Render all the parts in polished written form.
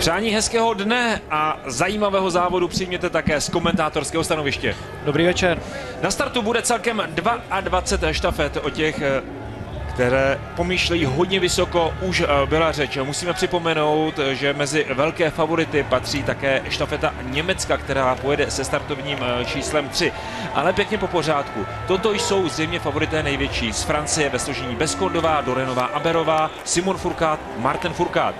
Přání hezkého dne a zajímavého závodu přijměte také z komentátorského stanoviště. Dobrý večer. Na startu bude celkem 22 štafet. O těch, které pomýšlejí hodně vysoko, už byla řeč. Musíme připomenout, že mezi velké favority patří také štafeta Německa, která pojede se startovním číslem 3. Ale pěkně po pořádku. Toto jsou zřejmě favorité největší. Z Francie ve složení Beskondová, Dorenová, Aberová, Simon Fourcade, Martin Fourcade.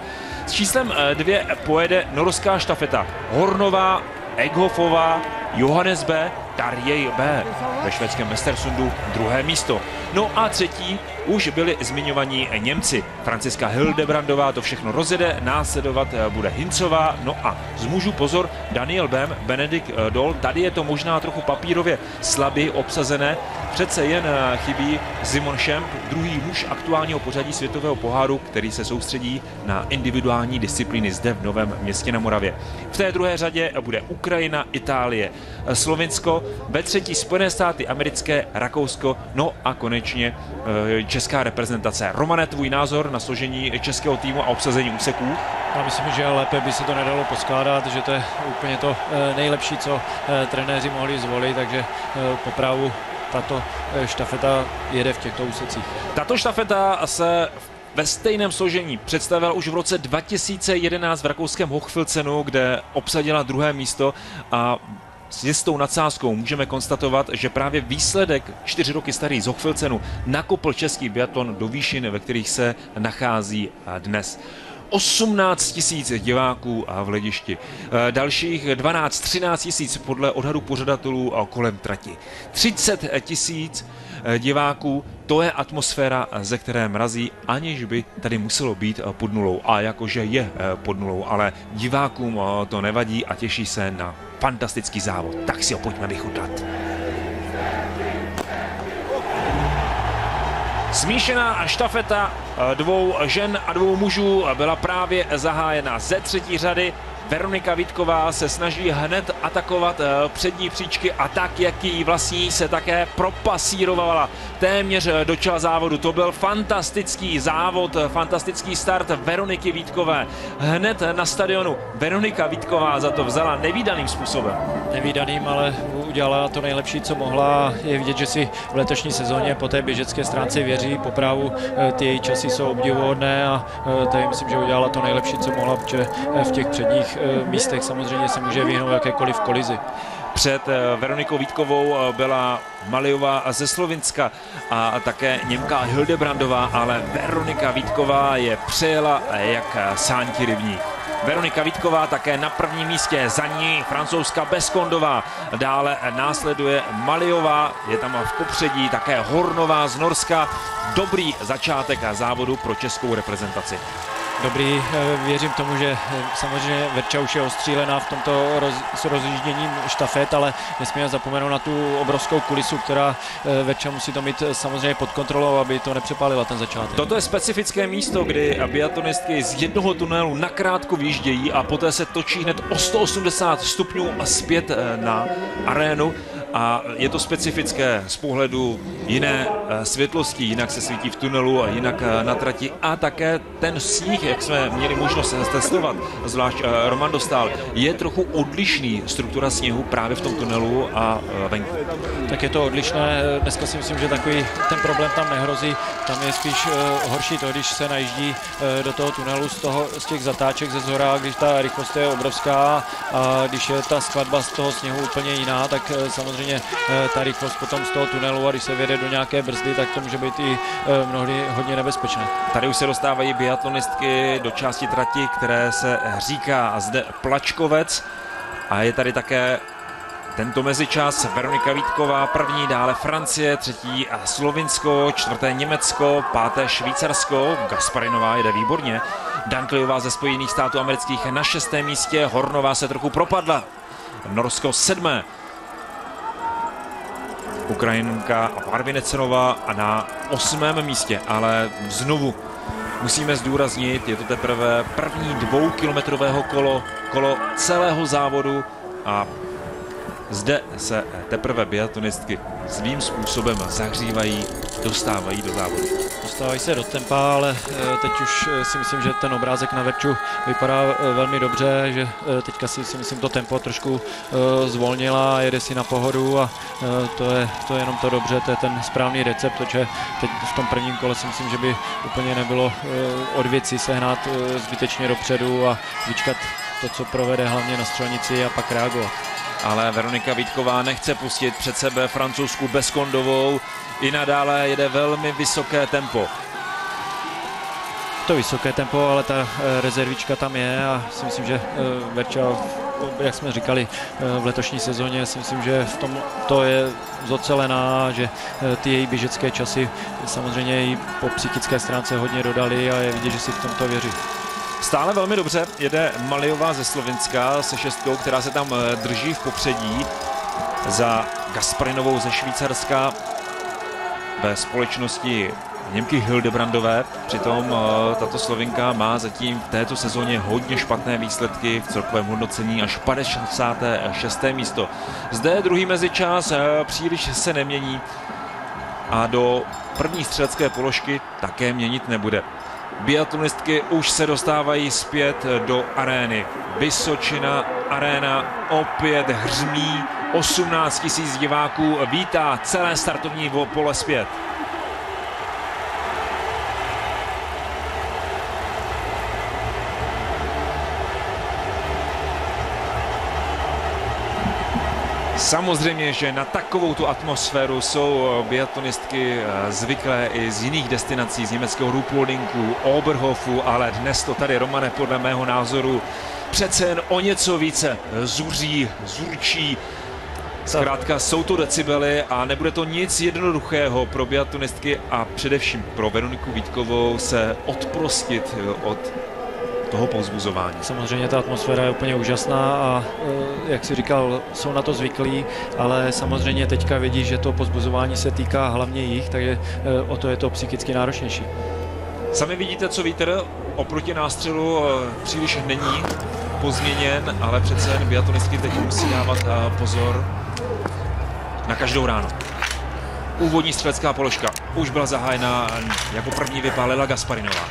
S číslem 2 pojede norská štafeta Hornová, Eghofová, Johannes B, Tarjei B. Ve švédském Westersundu druhé místo. No a třetí už byli zmiňovaní Němci. Franciska Hildebrandová to všechno rozjede, následovat bude Hincová. No a z mužů pozor, Daniel Bem, Benedikt Doll. Tady je to možná trochu papírově slabě obsazené. Přece jen chybí Simon Schemp, druhý muž aktuálního pořadí světového poháru, který se soustředí na individuální disciplíny zde v Novém Městě na Moravě. V té druhé řadě bude Ukrajina, Itálie, Slovinsko, ve třetí Spojené státy americké, Rakousko, no a konečně česká reprezentace. Romane, tvůj názor na složení českého týmu a obsazení úseků? Já myslím, že lépe by se to nedalo poskládat, že to je úplně to nejlepší, co trenéři mohli zvolit, takže popravu tato štafeta jede v těchto úsecích. Tato štafeta se ve stejném složení představila už v roce 2011 v rakouském Hochfilzenu, kde obsadila druhé místo a s jistou nadsázkou můžeme konstatovat, že právě výsledek 4 roky starý z Hochfilzenu nakopl český biatlon do výšin, ve kterých se nachází dnes. 18 000 diváků v hledišti, dalších 12-13 000 podle odhadu pořadatelů kolem trati. 30 000 diváků, to je atmosféra, ze které mrazí, aniž by tady muselo být pod nulou. A jakože je pod nulou, ale divákům to nevadí a těší se na fantastický závod. Tak si ho pojďme vychutnat. Smíšená štafeta dvou žen a dvou mužů byla právě zahájena ze třetí řady. Veronika Vítková se snaží hned atakovat přední příčky a tak, jak jí vlastní, se také propasírovala téměř do čela závodu. To byl fantastický závod, fantastický start Veroniky Vítkové. Hned na stadionu Veronika Vítková za to vzala nevídaným způsobem. Nevídaným, ale udělala to nejlepší, co mohla. Je vidět, že si v letošní sezóně po té běžecké stránce věří. Popravu ty její časy jsou obdivuhodné a tady myslím, že udělala to nejlepší, co mohla, protože v těch předních místech samozřejmě se může vyhnout jakékoliv kolizi. Před Veronikou Vítkovou byla Maliová ze Slovinska a také Němka Hildebrandová, ale Veronika Vítková je přejela jak sáňky rybník. Veronika Vítková také na prvním místě, za ní francouzska Beskondová, dále následuje Maliová, je tam v popředí také Hornová z Norska. Dobrý začátek závodu pro českou reprezentaci. Dobrý, věřím tomu, že samozřejmě Verča už je ostřílená v tomto rozjíždění štafet, ale nesmíme zapomenout na tu obrovskou kulisu, která Verča musí to mít samozřejmě pod kontrolou, aby to nepřepálila ten začátek. Toto je specifické místo, kdy biatlonistky z jednoho tunelu nakrátko vyjíždějí a poté se točí hned o 180 stupňů a zpět na arénu. A je to specifické z pohledu jiné světlosti, jinak se svítí v tunelu a jinak na trati a také ten sníh, jak jsme měli možnost testovat, zvlášť Roman Dostál, je trochu odlišný struktura sněhu právě v tom tunelu a venku. Tak je to odlišné, dneska si myslím, že takový ten problém tam nehrozí, tam je spíš horší to, když se najíždí do toho tunelu z těch zatáček ze zhora, když ta rychlost je obrovská a když je ta skladba z toho sněhu úplně jiná, tak samozřejmě ta rychlost potom z toho tunelu a když se vjede do nějaké brzdy, tak to může být i mnohdy hodně nebezpečné. Tady už se dostávají biatlonistky do části trati, které se říká zde Plačkovec a je tady také tento mezičas Veronika Vítková první, dále Francie, třetí a Slovinsko, čtvrté Německo, páté Švýcarsko, Gasparinová jede výborně, Danklejová ze Spojených států amerických na 6. místě, Hornová se trochu propadla, Norsko 7. Ukrajinka Parvinecenová a na 8. místě, ale znovu musíme zdůraznit, je to teprve první 2kilometrového kolo celého závodu a zde se teprve biatlonistky svým způsobem zahřívají, dostávají do závodu. Dostávají se do tempa, ale teď už si myslím, že ten obrázek na Verču vypadá velmi dobře, že teďka si myslím to tempo trošku zvolnila, jede si na pohodu a to je jenom to dobře, to je ten správný recept, protože teď v tom prvním kole si myslím, že by úplně nebylo od věci sehnat zbytečně dopředu a vyčkat to, co provede hlavně na střelnici a pak reagovat. Ale Veronika Vítková nechce pustit před sebe Francouzsku Bezkondovou, i nadále jede velmi vysoké tempo. To vysoké tempo, ale ta rezervička tam je a si myslím, že Verča, jak jsme říkali v letošní sezóně, si myslím, že v tom to je zocelená, že ty její běžecké časy samozřejmě i po psychické stránce hodně dodali a je vidět, že si v tomto věří. Stále velmi dobře jede Maliová ze Slovinska se šestkou, která se tam drží v popředí za Gasparinovou ze Švýcarska ve společnosti Němky Hildebrandové. Přitom tato Slovinka má zatím v této sezóně hodně špatné výsledky v celkovém hodnocení, až 56. místo. Zde druhý mezičas příliš se nemění a do první střelecké položky také měnit nebude. Biatlonistky už se dostávají zpět do arény. Vysočina Arena opět hřmí, 18 000 diváků vítá celé startovní pole zpět. Samozřejmě, že na takovou tu atmosféru jsou biatlonistky zvyklé i z jiných destinací, z německého Ruhpoldingu, Oberhofu, ale dnes to tady, Romane, podle mého názoru přece jen o něco více zuří, zurčí. Zkrátka jsou to decibely a nebude to nic jednoduchého pro biatlonistky a především pro Veroniku Vítkovou se odprostit od toho povzbuzování. Samozřejmě ta atmosféra je úplně úžasná a jak si říkal, jsou na to zvyklí, ale samozřejmě teďka vidí, že to povzbuzování se týká hlavně jich, takže o to je to psychicky náročnější. Sami vidíte, co vítr oproti nástřelu příliš není pozměněn, ale přece jen biatlonistky teď musí dávat pozor na každou ránu. Úvodní střelecká položka už byla zahájena, jako první vypálila Gasparinová.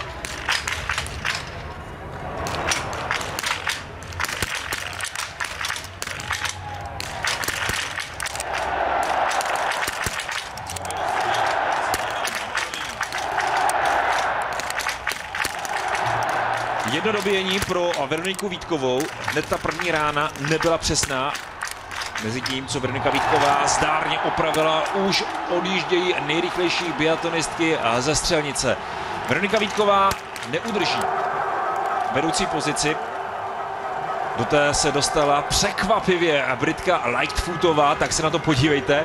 Jedno dobíjení pro Veroniku Vítkovou, hned ta první rána nebyla přesná. Mezitím, co Veronika Vítková zdárně opravila, už odjíždějí nejrychlejší biatlonistky ze střelnice. Veronika Vítková neudrží vedoucí pozici. Do té se dostala překvapivě Britka Lightfootová, tak se na to podívejte.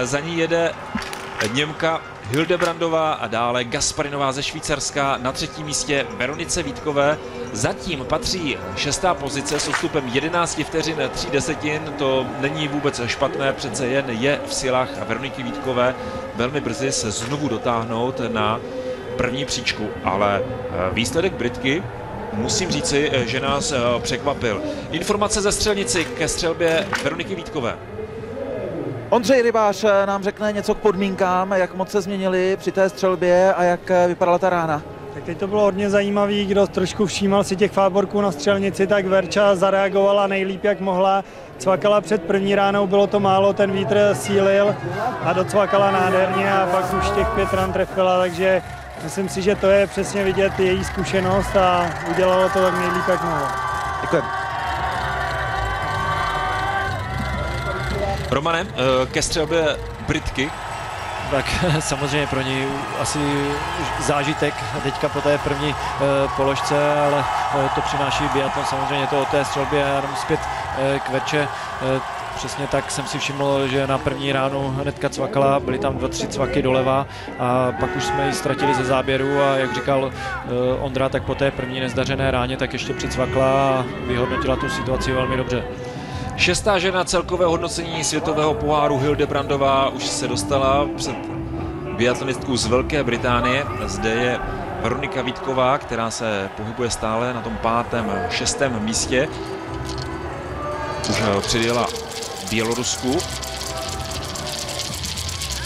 Za ní jede Němka Hildebrandová a dále Gasparinová ze Švýcarska. Na třetím místě Veronice Vítkové. Zatím patří šestá pozice s odstupem 11 vteřin 3 desetin. To není vůbec špatné, přece jen je v silách Veroniky Vítkové velmi brzy se znovu dotáhnout na první příčku. Ale výsledek Britky, musím říci, že nás překvapil. Informace ze střelnici ke střelbě Veroniky Vítkové. Ondřej Rybář nám řekne něco k podmínkám, jak moc se změnily při té střelbě a jak vypadala ta rána. Tak teď to bylo hodně zajímavý, kdo trošku všímal si těch fáborků na střelnici, tak Verča zareagovala nejlíp, jak mohla. Cvakala před první ránou, bylo to málo, ten vítr sílil a docvakala nádherně a pak už těch 5 ran trefila, takže myslím si, že to je přesně vidět její zkušenost a udělalo to tak nejlíp, jak mohlo. Děkujeme. Romane, ke střelbě Britky. Tak samozřejmě pro ní asi zážitek teďka po té první položce, ale to přináší biatlon, samozřejmě to o té střelbě, jenom zpět k Verče. Přesně tak jsem si všiml, že na první ránu hnedka cvakala, byly tam 2-3 cvaky doleva a pak už jsme ji ztratili ze záběru a jak říkal Ondra, tak po té první nezdařené ráně tak ještě přicvakla a vyhodnotila tu situaci velmi dobře. Šestá žena celkového hodnocení světového poháru Hildebrandová už se dostala před biatlonistku z Velké Británie. Zde je Veronika Vítková, která se pohybuje stále na tom 5., 6. místě. Už předjela Bělorusku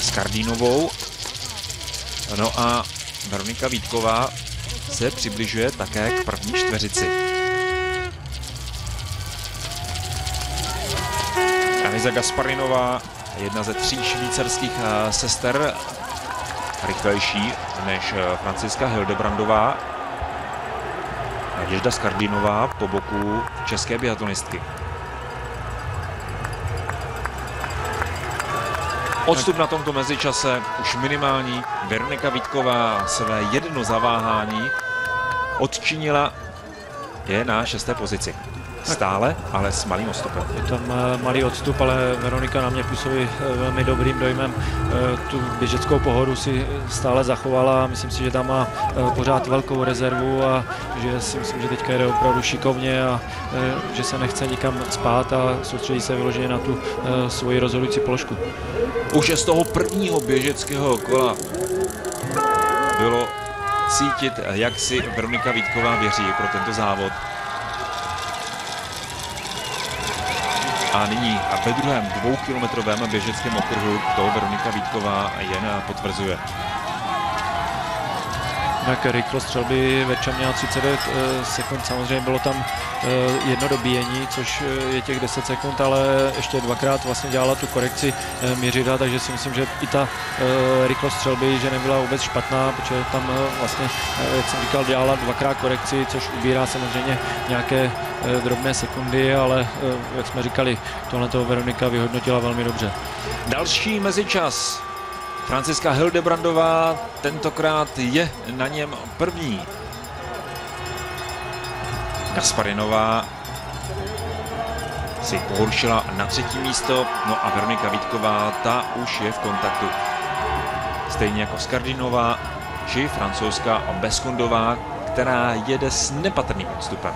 s Kardínovou. No a Veronika Vítková se přibližuje také k první čtveřici. Aniza Gasparinová, jedna ze 3 švýcarských sester, rychlejší než Franciska Hildebrandová. Naděžda Skardinová po boku české biatlonistky. Odstup na tomto mezičase už minimální. Veronika Vítková své jedno zaváhání odčinila, je na 6. pozici. Stále, ale s malým odstupem. Je tam malý odstup, ale Veronika na mě působí velmi dobrým dojmem. Tu běžeckou pohodu si stále zachovala. Myslím si, že tam má pořád velkou rezervu a že si myslím, že teďka jde opravdu šikovně a že se nechce nikam spát a soustředí se vyloženě na tu svoji rozhodující položku. Už z toho prvního běžeckého kola bylo cítit, jak si Veronika Vítková věří pro tento závod. A nyní ve druhém 2kilometrovém běžeckém okruhu to Veronika Vítková jen potvrzuje. Tak rychlost střelby Verča měla 39 sekund, samozřejmě bylo tam jedno dobíjení, což je těch 10 sekund, ale ještě dvakrát vlastně dělala tu korekci měřidla, takže si myslím, že i ta rychlost střelby, že nebyla vůbec špatná, protože tam vlastně, jak jsem říkal, dělala dvakrát korekci, což ubírá samozřejmě nějaké drobné sekundy, ale jak jsme říkali, tohle toho Veronika vyhodnotila velmi dobře. Další mezičas. Franciska Hildebrandová tentokrát je na něm první. Gasparinová si pohoršila na 3. místo, no a Veronika Vítková, ta už je v kontaktu. Stejně jako Skardinová či francouzská Beskundová, která jede s nepatrným odstupem.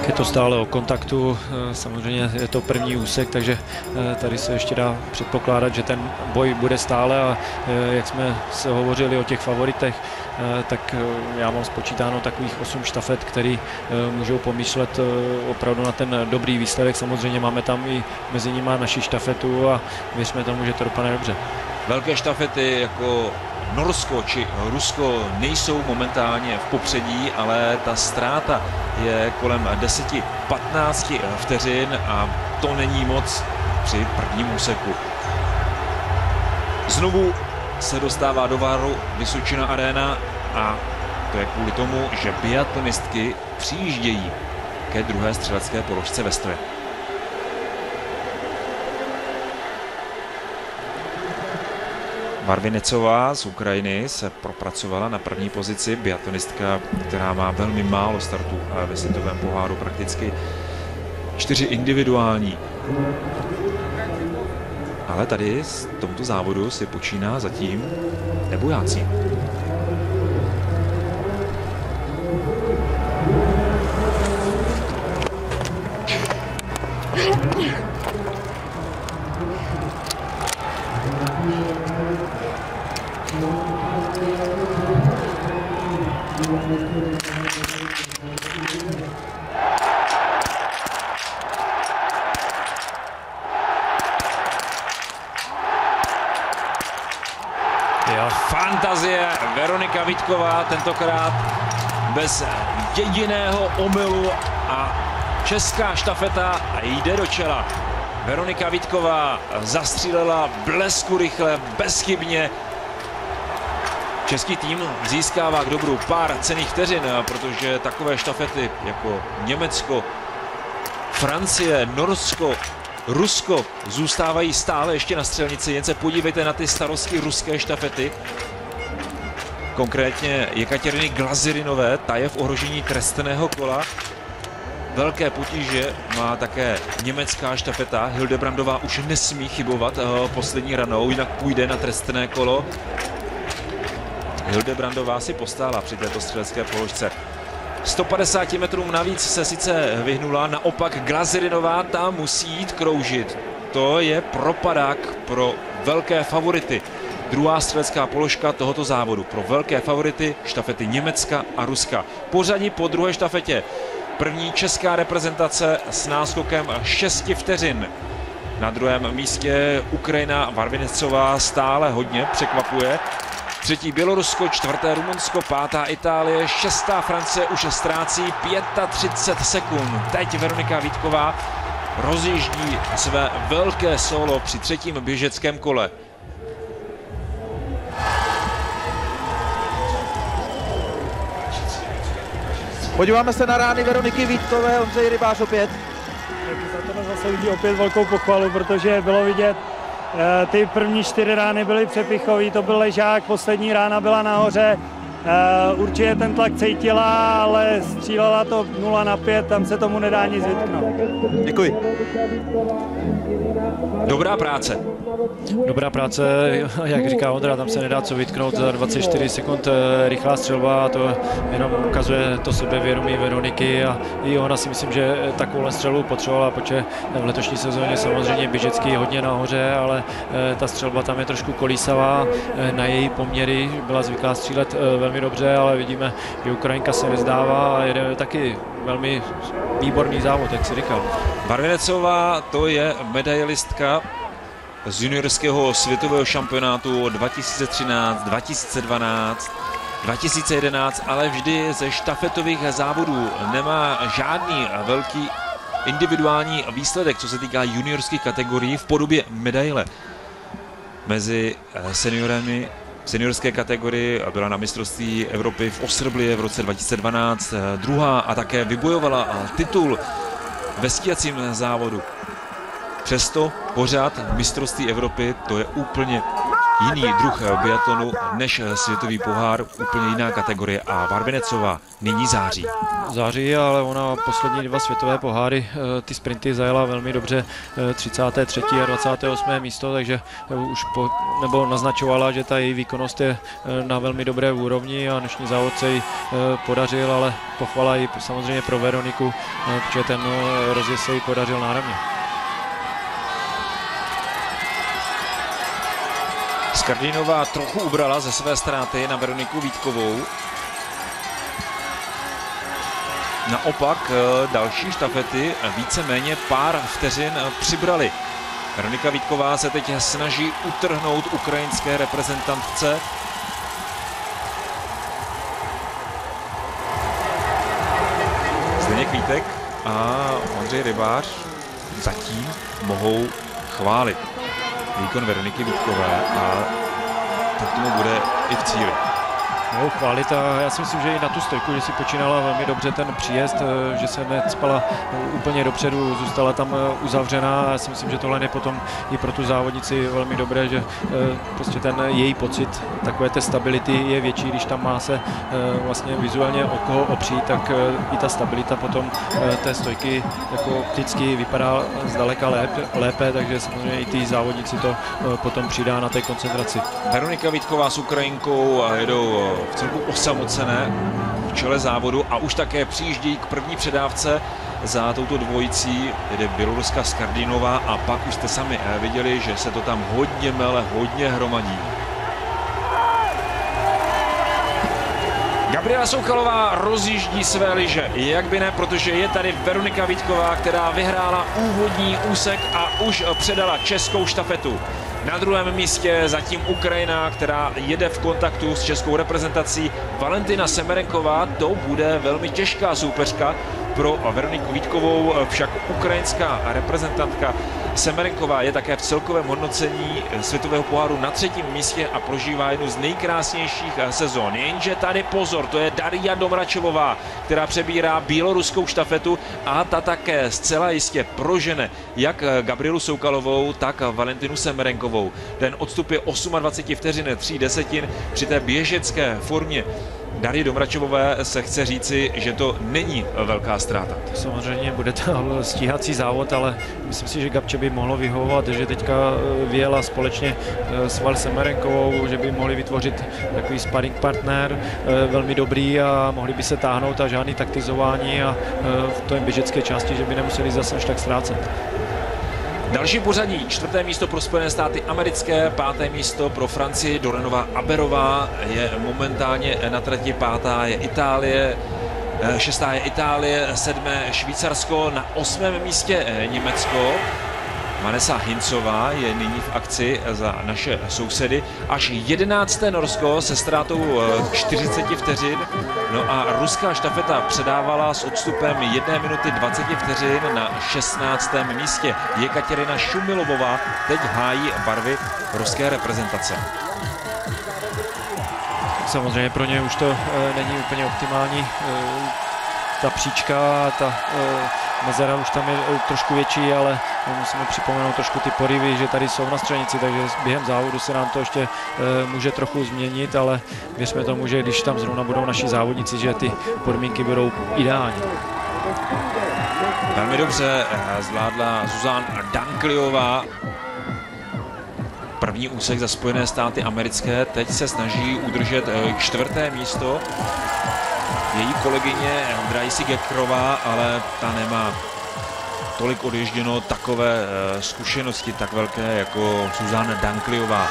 Je to stále o kontaktu, samozřejmě je to první úsek, takže tady se ještě dá předpokládat, že ten boj bude stále a jak jsme se hovořili o těch favoritech, tak já mám spočítáno takových 8 štafet, který můžou pomýšlet opravdu na ten dobrý výsledek. Samozřejmě máme tam i mezi nimi naši štafetu a věřme tomu, že to dopadne dobře. Velké štafety jako Norsko či Rusko nejsou momentálně v popředí, ale ta ztráta je kolem 10-15 vteřin a to není moc při prvním úseku. Znovu se dostává do váru Vysočina Arena a to je kvůli tomu, že biatlonistky přijíždějí ke druhé střelecké položce ve stroji. Varvinecová z Ukrajiny se propracovala na první pozici, biatlonistka, která má velmi málo startů ve světovém poháru, prakticky 4 individuální. Ale tady z tomto závodu si počíná zatím nebojácí. Fantazie Veronika Vítková, tentokrát bez jediného omylu a česká štafeta jde do čela. Veronika Vítková zastřílela blesku rychle, bezchybně. Český tým získává k dobru pár cenných vteřin, protože takové štafety jako Německo, Francie, Norsko, Rusko zůstávají stále ještě na střelnici. Jen se podívejte na ty starosti ruské štafety. Konkrétně Jekateriny Glazirinové, ta je v ohrožení trestného kola. Velké potíže má také německá štafeta. Hildebrandová už nesmí chybovat poslední ranou, jinak půjde na trestné kolo. Hildebrandová si postála při této střelecké položce. 150 metrům navíc se sice vyhnula, naopak Glazirinová ta musí jít kroužit. To je propadák pro velké favority. Druhá střelecká položka tohoto závodu pro velké favority štafety Německa a Ruska. Pořadí po druhé štafetě. První česká reprezentace s náskokem 6 vteřin. Na druhém místě Ukrajina, Varvinecová stále hodně překvapuje. Třetí Bělorusko, čtvrté Rumunsko, pátá Itálie, šestá Francie už ztrácí 35 sekund. Teď Veronika Vítková rozjíždí své velké solo při třetím běžeckém kole. Podíváme se na rány Veroniky Vítkové, Ondřej Rybář opět. Za to zaslouží opět velkou pochvalu, protože bylo vidět, ty první 4 rány byly přepichový, to byl ležák, poslední rána byla nahoře. Určitě ten tlak cítila, ale střílela to 0-5, tam se tomu nedá nic vytknout. Děkuji. Dobrá práce. Dobrá práce, jak říká Ondra, tam se nedá co vytknout, za 24 sekund rychlá střelba, to jenom ukazuje to sebevědomí Veroniky a i ona si myslím, že takovou střelu potřebovala, protože v letošní sezóně samozřejmě běžecký hodně nahoře, ale ta střelba tam je trošku kolísavá, na její poměry byla zvyklá střílet velmi dobře, ale vidíme, že Ukrajinka se nezdává a jede taky velmi výborný závod, jak si říkal. Varvinecová, to je medailistka z juniorského světového šampionátu 2013, 2012, 2011, ale vždy ze štafetových závodů. Nemá žádný velký individuální výsledek, co se týká juniorských kategorií v podobě medaile. Mezi seniorami v seniorské kategorii byla na mistrovství Evropy v Osrblie v roce 2012 druhá a také vybojovala titul ve stíhacím závodu. Přesto pořád mistrovství Evropy, to je úplně jiný druh biatlonu než světový pohár, úplně jiná kategorie a Varvinecová nyní září. Září, ale ona poslední 2 světové poháry, ty sprinty zajela velmi dobře, 33. a 28. místo, takže už nebo naznačovala, že ta její výkonnost je na velmi dobré úrovni a dnešní závod se jí podařil, ale pochvala i samozřejmě pro Veroniku, protože ten rozjezd se jí podařil náramně. Skardínová trochu ubrala ze své ztráty na Veroniku Vítkovou. Naopak další štafety víceméně pár vteřin přibrali. Veronika Vítková se teď snaží utrhnout ukrajinské reprezentantce. Zdeněk Vítek a Ondřej Rybář zatím mohou chválit výkon Veroniky Vítkové a tak tomu bude i v cíli. Mohou chválit a já si myslím, že i na tu stojku, že si počínala velmi dobře ten příjezd, že se necpala úplně dopředu, zůstala tam uzavřená. Já si myslím, že tohle je potom i pro tu závodnici velmi dobré, že prostě ten její pocit takové té stability je větší, když tam má se vlastně vizuálně o koho opřít, tak i ta stabilita potom té stojky jako opticky vypadá zdaleka lépe, takže samozřejmě i ty závodníci to potom přidá na té koncentraci. Veronika Vítková s Ukrajinkou jedou v celku osamocené v čele závodu a už také přijíždějí k první předávce. Za touto dvojicí jede Běloruska Skardínová a pak už jste sami viděli, že se to tam hodně mele, hodně hromadí. Gabriela Soukalová rozjíždí své lyže, jak by ne, protože je tady Veronika Vítková, která vyhrála úvodní úsek a už předala českou štafetu. Na druhém místě zatím Ukrajina, která jede v kontaktu s českou reprezentací. Valentina Semerenková, to bude velmi těžká soupeřka pro Veroniku Vítkovou, však ukrajinská reprezentantka Semerenková je také v celkovém hodnocení světového poháru na 3. místě a prožívá jednu z nejkrásnějších sezon. Jenže tady pozor, to je Daria Domračovová, která přebírá běloruskou štafetu a ta také zcela jistě prožene jak Gabrielu Soukalovou, tak Valentinu Semerenkovou. Ten odstup je 28 vteřin 3 desetin při té běžecké formě Darii Domračovové se chce říci, že to není velká ztráta. Samozřejmě bude to stíhací závod, ale myslím si, že Gabče by mohlo vyhovovat, že teďka vyjela společně s Val Semerenkovou, že by mohli vytvořit takový sparring partner velmi dobrý a mohli by se táhnout a žádný taktizování a v té běžecké části, že by nemuseli zase až tak ztrácet. Další pořadí, 4. místo pro Spojené státy americké, 5. místo pro Francii, Dorenová Aberová je momentálně na trati, 5. je Itálie, 6. je Itálie, 7. Švýcarsko, na 8. místě Německo. Vanessa Hincová je nyní v akci za naše sousedy. Až 11. Norsko se ztrátou 40 vteřin. No a ruská štafeta předávala s odstupem 1 minuty 20 vteřin na 16. místě. Jekaterina Šumilovová teď hájí barvy ruské reprezentace. Samozřejmě pro ně už to není úplně optimální. Ta příčka, ta mezera už tam je trošku větší, ale musíme připomenout trošku ty porivy, že tady jsou na střelnici, takže během závodu se nám to ještě může trochu změnit, ale věřme tomu, že když tam zrovna budou naši závodníci, že ty podmínky budou ideální. Velmi dobře zvládla Zuzana Dankliová první úsek za Spojené státy americké. Teď se snaží udržet 4. místo. Její kolegyně Draisi Gekrová, ale ta nemá tolik odježděno, takové zkušenosti tak velké jako Zuzana Dankliová.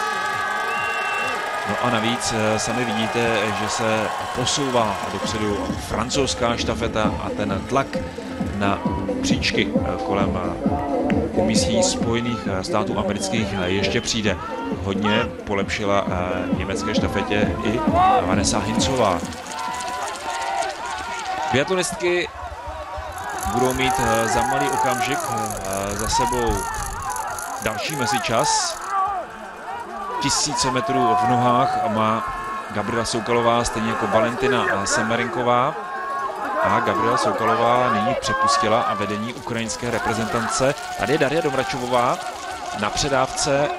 No a navíc sami vidíte, že se posouvá dopředu francouzská štafeta a ten tlak na příčky kolem umístění Spojených států amerických ještě přijde. Hodně polepšila německé štafetě i Vanessa Hincová. Biatlonistky budou mít za malý okamžik za sebou další mezičas. 1000 metrů v nohách má Gabriela Soukalová, stejně jako Valentina Semerenková. A Gabriela Soukalová nyní přepustila a vedení ukrajinské reprezentace. Tady je Daria Domračovová na předávce.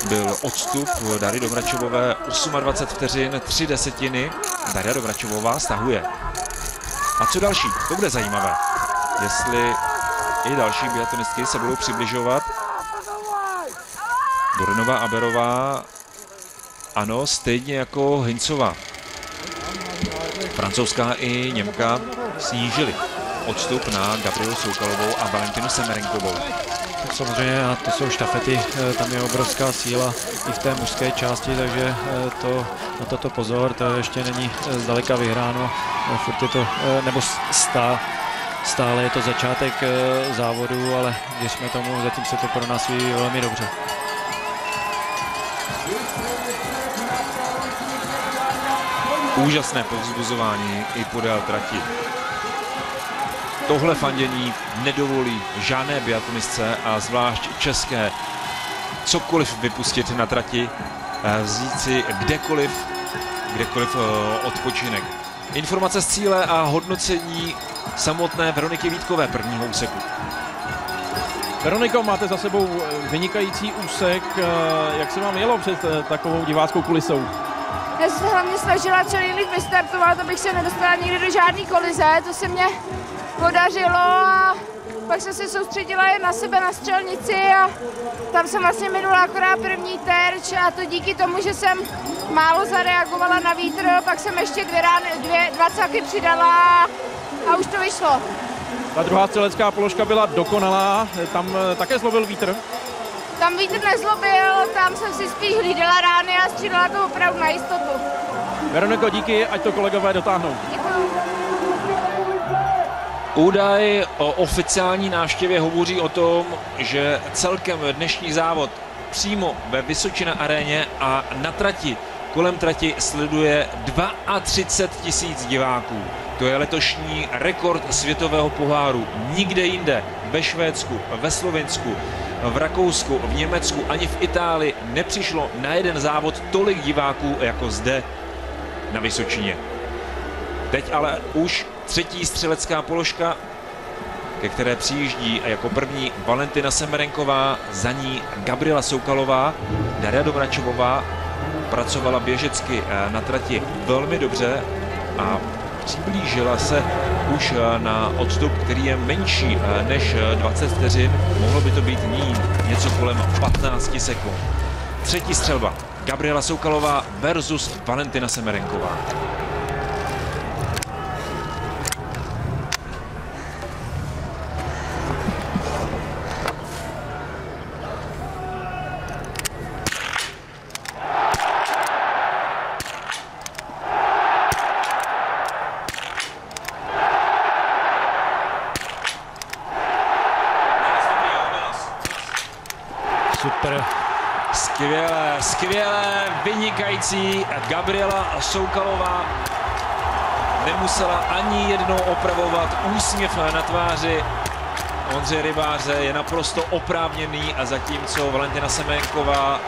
Byl odstup Dary Domračovové 28 vteřin, 3 desetiny. Daria Domračovová stahuje. A co další? To bude zajímavé. Jestli i další biatlonistky se budou přibližovat. Dorenová Aberová, ano, stejně jako Hincová. Francouzská i Němka snížili odstup na Gabrielu Soukalovou a Valentinu Semerenkovou. Tak samozřejmě, a to jsou štafety, tam je obrovská síla i v té mužské části, takže na toto pozor, to ještě není zdaleka vyhráno. Furt je to, nebo stále je to začátek závodu, ale věřme tomu, zatím se to pro nás vyvíjí velmi dobře. Úžasné povzbuzování i podél trati. Tohle fandění nedovolí žádné biatlonistce a zvlášť české cokoliv vypustit na trati, vzít si kdekoliv odpočinek. Informace z cíle a hodnocení samotné Veroniky Vítkové prvního úseku. Veroniko, máte za sebou vynikající úsek. Jak se vám jelo před takovou diváckou kulisou? Já jsem se hlavně snažila co nejlíp vystartovat, abych se nedostala nikdy do žádné kolize, to se mě podařilo a pak jsem se soustředila jen na sebe na střelnici a tam jsem vlastně minula akorát první terč a to díky tomu, že jsem málo zareagovala na vítr, pak jsem ještě dvě dvacáky přidala a už to vyšlo. Ta druhá střelecká položka byla dokonalá, tam také zlobil vítr? Tam vítr nezlobil, tam jsem si spíš hlídala rány a střídala to opravdu na jistotu. Veroniko, díky, ať to kolegové dotáhnou. Děkuju. Údaj o oficiální návštěvě hovoří o tom, že celkem dnešní závod přímo ve Vysočina aréně a na trati, kolem trati sleduje 32 000 diváků. To je letošní rekord světového poháru. Nikde jinde, ve Švédsku, ve Slovinsku, v Rakousku, v Německu ani v Itálii nepřišlo na jeden závod tolik diváků jako zde na Vysočině. Teď ale už třetí střelecká položka, ke které přijíždí jako první Valentina Semerenková, za ní Gabriela Soukalová. Daria Domračovová pracovala běžecky na trati velmi dobře a přiblížila se už na odstup, který je menší než 20 vteřin. Mohlo by to být ní něco kolem 15 sekund. Třetí střelba. Gabriela Soukalová versus Valentina Semerenková. Skvělé, vynikající. Gabriela Soukalová nemusela ani jednou opravovat, úsměv na tváři Ondřeje Rybáře je naprosto oprávněný a zatímco Valentina Semenková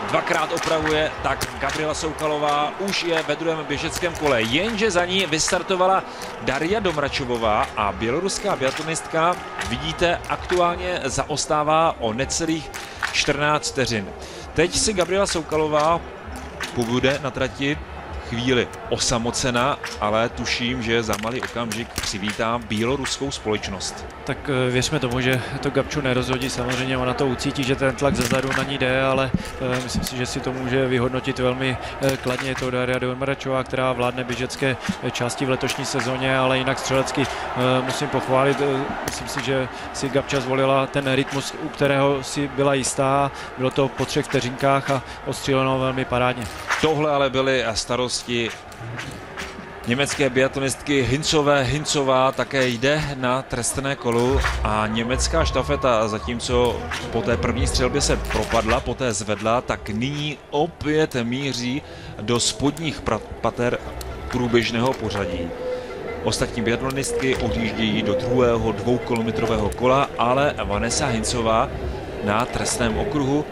dvakrát opravuje, tak Gabriela Soukalová už je ve druhém běžeckém kole, jenže za ní vystartovala Daria Domračovová a běloruská biatlonistka, vidíte, aktuálně zaostává o necelých 14 vteřin. Teď si Gabriela Soukalová pobude na trati chvíli osamocena, ale tuším, že za malý okamžik přivítá běloruskou společnost. Tak věřme tomu, že to Gabču nerozhodí, samozřejmě ona to ucítí, že ten tlak zezadu na ní jde, ale myslím si, že si to může vyhodnotit velmi kladně. Je to Daria Domračová, která vládne běžecké části v letošní sezóně, ale jinak střelecky musím pochválit. Myslím si, že si Gabča zvolila ten rytmus, u kterého si byla jistá. Bylo to po 3 vteřinkách a ostříleno velmi parádně. Tohle ale byly starosti německé biatlonistky Hincová také jde na trestné kolo a německá štafeta, zatímco po té první střelbě se propadla, poté zvedla, tak nyní opět míří do spodních pater průběžného pořadí. Ostatní biatlonistky odjíždějí do druhého 2kilometrového kola, ale Vanessa Hincová na trestném okruhu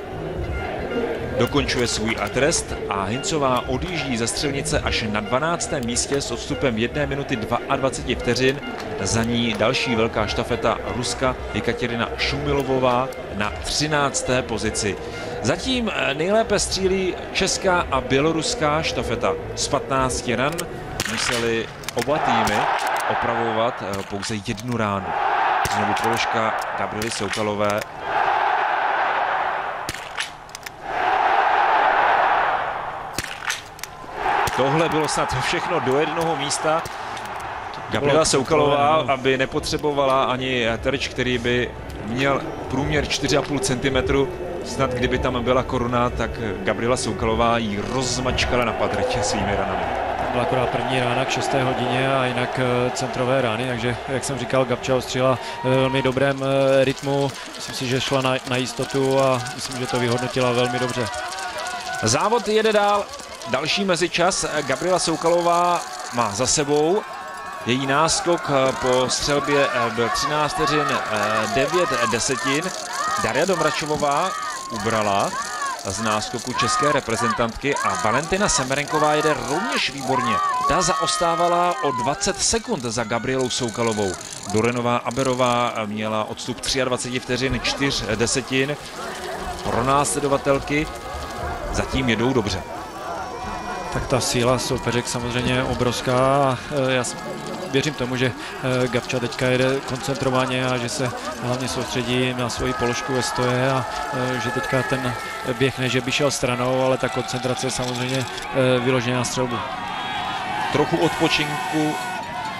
dokončuje svůj trest a Hincová odjíždí ze střelnice až na 12. místě s odstupem 1 minuty 22 vteřin. Za ní další velká štafeta Ruska Jekaterina Šumilovová na 13. pozici. Zatím nejlépe střílí česká a běloruská štafeta. Z 15 ran museli oba týmy opravovat pouze 1 ránu. Znovu položka Gabriely Soukalové. Tohle bylo snad všechno do jednoho místa. Gabriela Soukalová, aby nepotřebovala ani terč, který by měl průměr 4,5 cm. Snad kdyby tam byla koruna, tak Gabriela Soukalová ji rozmačkala na padrtě svými ranami. Byla akorát první rána k 6. hodině a jinak centrové rány, takže jak jsem říkal, Gabča ostřílela ve velmi dobrém rytmu. Myslím si, že šla na jistotu a myslím, že to vyhodnotila velmi dobře. Závod jede dál. Další mezičas Gabriela Soukalová má za sebou. Její náskok po střelbě byl 13 vteřin 9 desetin. Daria Domračová ubrala z náskoku české reprezentantky a Valentina Semerenková jede rovněž výborně. Ta zaostávala o 20 sekund za Gabrielou Soukalovou. Dorenová Aberová měla odstup 23 vteřin 4 desetin. Pro následovatelky zatím jedou dobře. Tak ta síla soupeřek samozřejmě je obrovská. Já věřím tomu, že Gabča teďka jede koncentrovaně a že se hlavně soustředí na svoji položku ve stoje a že teďka ten běh ne, že by šel stranou, ale ta koncentrace je samozřejmě vyložená na střelbu. Trochu odpočinku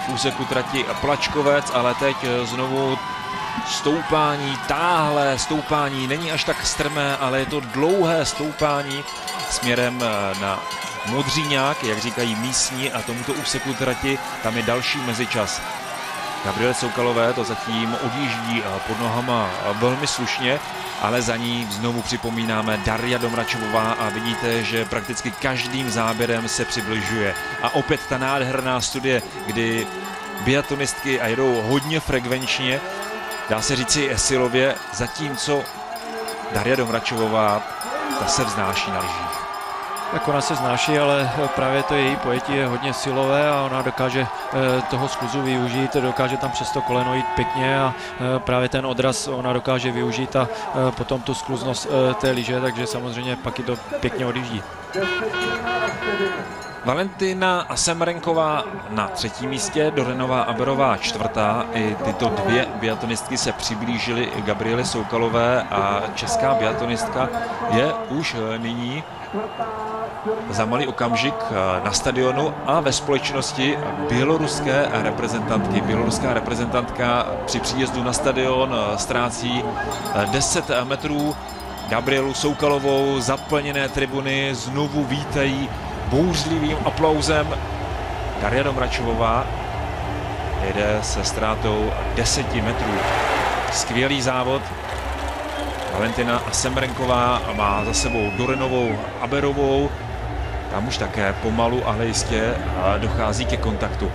v úseku trati Plačkovec, ale teď znovu stoupání, táhlé stoupání, není až tak strmé, ale je to dlouhé stoupání směrem na Modříňák, jak říkají místní, a tomuto úseku trati tam je další mezičas. Gabriele Soukalové to zatím odjíždí pod nohama velmi slušně, ale za ní znovu připomínáme Daria Domračová a vidíte, že prakticky každým záběrem se přibližuje. A opět ta nádherná studie, kdy biatlonistky jedou hodně frekvenčně, dá se říci silově, zatímco Daria Domračová ta se vznáší na lyžích. Tak ona se znáší, ale právě to její pojetí je hodně silové a ona dokáže toho skluzu využít, dokáže tam přes to koleno jít pěkně a právě ten odraz ona dokáže využít a potom tu skluznost té lyže, takže samozřejmě pak ji to pěkně odjíždí. Valentina Semerenková na 3. místě, Dorenová Aberová 4. I tyto 2 biatlonistky se přiblížily Gabriele Soukalové a česká biatlonistka je už nyní za malý okamžik na stadionu a ve společnosti běloruské reprezentantky. Běloruská reprezentantka při příjezdu na stadion ztrácí 10 metrů. Gabrielu Soukalovou zaplněné tribuny znovu vítají bouřlivým aplauzem. Daria Domračová jede se ztrátou 10 metrů. Skvělý závod. Valentina Semerenková má za sebou Dorenovou Aberovou. Tam už také pomalu, ale jistě dochází ke kontaktu.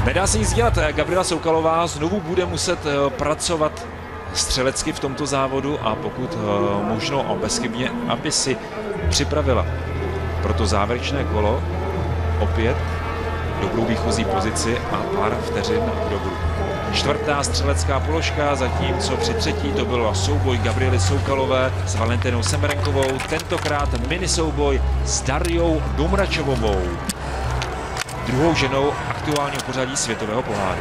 Nedá se nic dělat, Gabriela Soukalová znovu bude muset pracovat střelecky v tomto závodu a pokud možno a bezchybně, aby si připravila pro to závěrečné kolo opět dobrou výchozí pozici a pár vteřin k dobru. Čtvrtá střelecká položka, zatímco při třetí to byl souboj Gabriely Soukalové s Valentinou Semerenkovou, tentokrát mini souboj s Dariou Domrachovou, druhou ženou aktuálního pořadí světového poháru.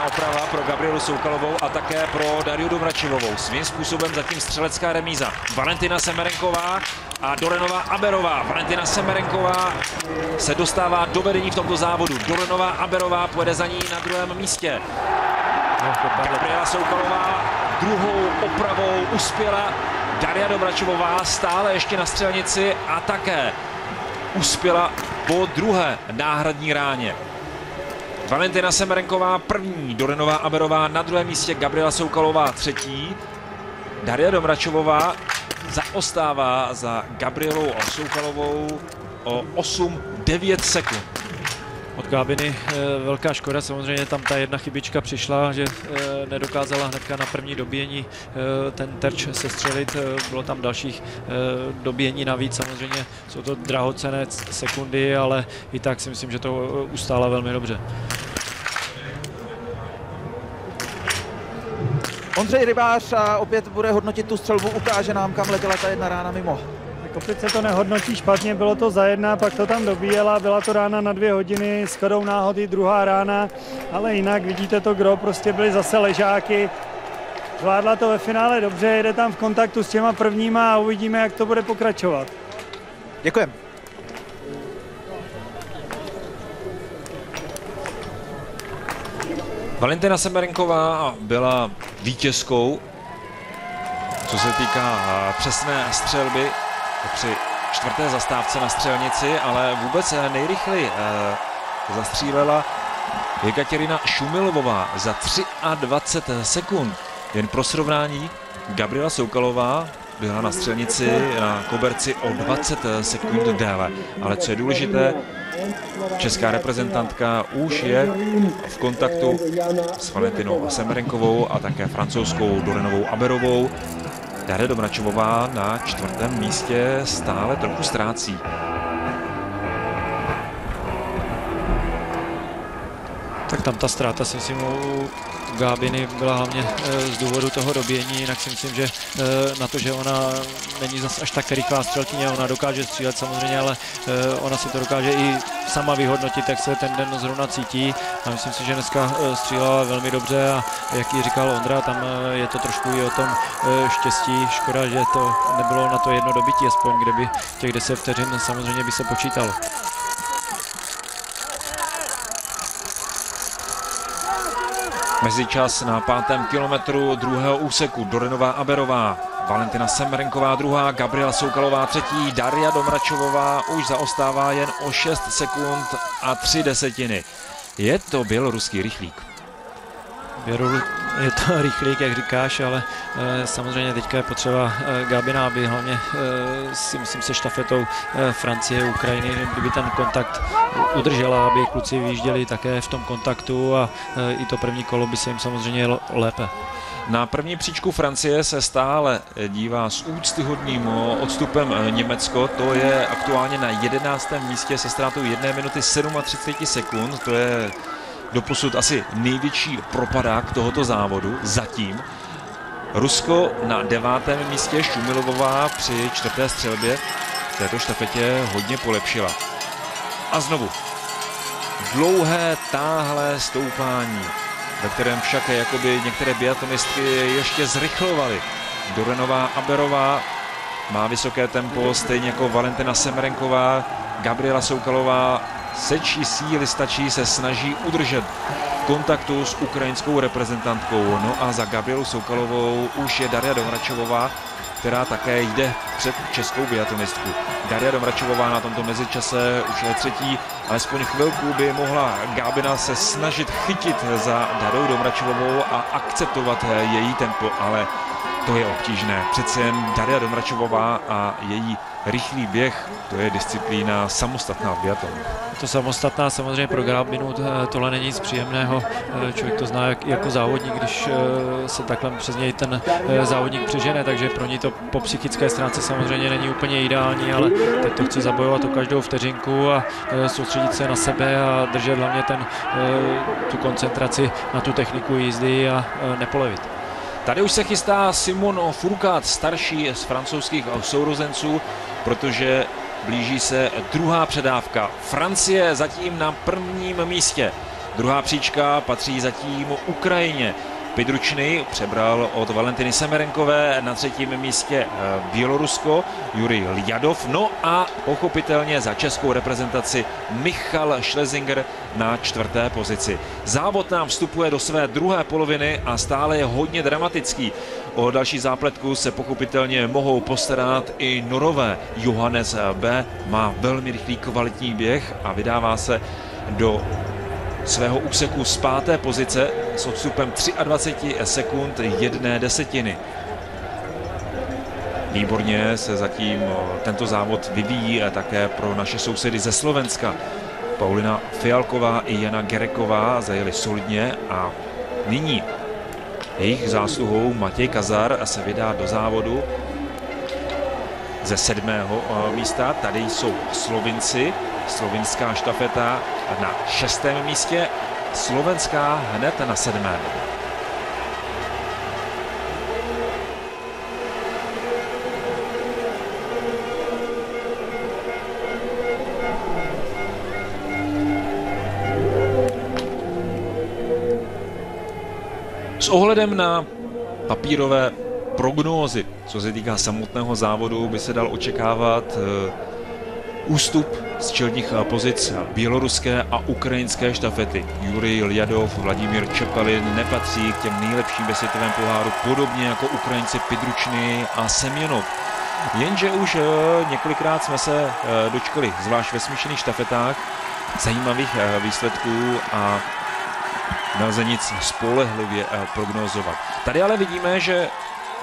Oprava pro Gabrielu Soukalovou a také pro Dariu Domrachovou. Svým způsobem zatím střelecká remíza. Valentina Semerenková a Dorenová Aberová. Valentina Semerenková se dostává do vedení v tomto závodu. Dorenová Aberová pojede za ní na druhém místě. Gabriela Soukalová druhou opravou uspěla. Daria Domrachová stále ještě na střelnici a také uspěla po druhé náhradní ráně. Valentina Semerenková první, Dorenová Aberová na druhém místě, Gabriela Soukalová třetí. Daria Domrachová zaostává za Gabrielou Soukalovou o 8-9 sekund. Od Gábiny velká škoda, samozřejmě tam ta jedna chybička přišla, že nedokázala hnedka na první dobíjení ten terč sestřelit, bylo tam dalších dobíjení navíc, samozřejmě jsou to drahocenné sekundy, ale i tak si myslím, že to ustála velmi dobře. Ondřej Rybář opět bude hodnotit tu střelbu, ukáže nám, kam letěla ta jedna rána mimo. Opět se to nehodnotí špatně, bylo to za jedna, pak to tam dobíjela, byla to rána na 2 hodiny, shodou náhody druhá rána, ale jinak vidíte to gro, prostě byly zase ležáky. Zvládla to ve finále dobře, jede tam v kontaktu s těma prvníma a uvidíme, jak to bude pokračovat. Děkujeme. Valentina Semerenková byla vítězkou, co se týká přesné střelby při čtvrté zastávce na střelnici, ale vůbec nejrychleji zastřílela Jekaterina Šumilovová za 23 sekund. Jen pro srovnání, Gabriela Soukalová byla na střelnici na koberci o 20 sekund déle. Ale co je důležité, česká reprezentantka už je v kontaktu s Valentinou Semerenkovou a také francouzskou Dorenovou Aberovou. Daria Domrachová na čtvrtém místě stále trochu ztrácí. Tak tam ta ztráta si myslím u Gábiny byla hlavně z důvodu toho dobíjení, jinak si myslím, že na to, že ona není zase až tak rychlá střelkyně, ona dokáže střílet samozřejmě, ale ona si to dokáže i sama vyhodnotit, jak se ten den zrovna cítí a myslím si, že dneska střílela velmi dobře a jak ji říkal Ondra, tam je to trošku i o tom štěstí, škoda, že to nebylo na to jedno dobytí, aspoň kde by těch 10 vteřin samozřejmě by se počítalo. Mezičas na 5. kilometru druhého úseku Dorenová Aberová, Valentina Semerenková druhá, Gabriela Soukalová třetí, Daria Domrachová už zaostává jen o 6 sekund a 3 desetiny. Je to běloruský rychlík. Je to rychlík, jak říkáš, ale samozřejmě teďka je potřeba Gábina, aby hlavně si myslím se štafetou Francie, Ukrajiny, kdyby ten kontakt udržela, aby kluci vyjížděli také v tom kontaktu a i to první kolo by se jim samozřejmě jelo lépe. Na první příčku Francie se stále dívá s úctyhodným odstupem Německo, to je aktuálně na 11. místě se ztrátou 1 minuty 37 sekund, to je doposud asi největší propadák tohoto závodu zatím. Rusko na 9. místě, Šumilovová při 4. střelbě v této štafetě hodně polepšila. A znovu dlouhé, táhlé stoupání, ve kterém však jakoby některé biatlonistky ještě zrychlovaly. Dorenová Aberová má vysoké tempo, stejně jako Valentina Semerenková, Gabriela Soukalová sečí síly, stačí se snaží udržet v kontaktu s ukrajinskou reprezentantkou. No a za Gabrielu Soukalovou už je Daria Domračovová, která také jde před českou biatlonistku. Daria Domračovová na tomto mezičase už je třetí, alespoň chvilku by mohla Gábina se snažit chytit za Dariou Domračovovou a akceptovat její tempo, ale to je obtížné. Přece jen Daria Domračovová a její rychlý běh, to je disciplína samostatná v biatlonu. To samostatná, samozřejmě pro Gábinu tohle není nic příjemného. Člověk to zná jako závodník, když se takhle přes něj ten závodník přežene, takže pro ní to po psychické stránce samozřejmě není úplně ideální, ale teď to chce zabojovat o každou vteřinku a soustředit se na sebe a držet hlavně tu koncentraci na tu techniku jízdy a nepolevit. Tady už se chystá Simon Fourcade, starší z francouzských sourozenců, protože blíží se druhá předávka. Francie zatím na prvním místě. Druhá příčka patří zatím Ukrajině. Pidručný přebral od Valentiny Semerenkové, na třetím místě Bělorusko, Jurij Ljadov, no a pochopitelně za českou reprezentaci Michal Schlesinger na čtvrté pozici. Závod nám vstupuje do své druhé poloviny a stále je hodně dramatický. O další zápletku se pochopitelně mohou postarat i Norové. Johannes B. má velmi rychlý kvalitní běh a vydává se do svého úseku z páté pozice s odstupem 23 sekund 1/10. Výborně se zatím tento závod vyvíjí také pro naše sousedy ze Slovenska. Paulina Fialková i Jana Gereková zajeli solidně a nyní jejich zásluhou Matěj Kazar se vydá do závodu ze 7. místa. Tady jsou Slovinci. Slovinská štafeta na 6. místě, slovenská hned na 7. S ohledem na papírové prognózy, co se týká samotného závodu, by se dal očekávat ústup z čelních pozic běloruské a ukrajinské štafety. Jurij Ljadov, Vladimír Čepalin nepatří k těm nejlepším ve světovém poháru, podobně jako Ukrajinci Pidručný a Semjonov. Jenže už několikrát jsme se dočkali, zvlášť ve smíšených štafetách, zajímavých výsledků a nelze nic spolehlivě prognozovat. Tady ale vidíme, že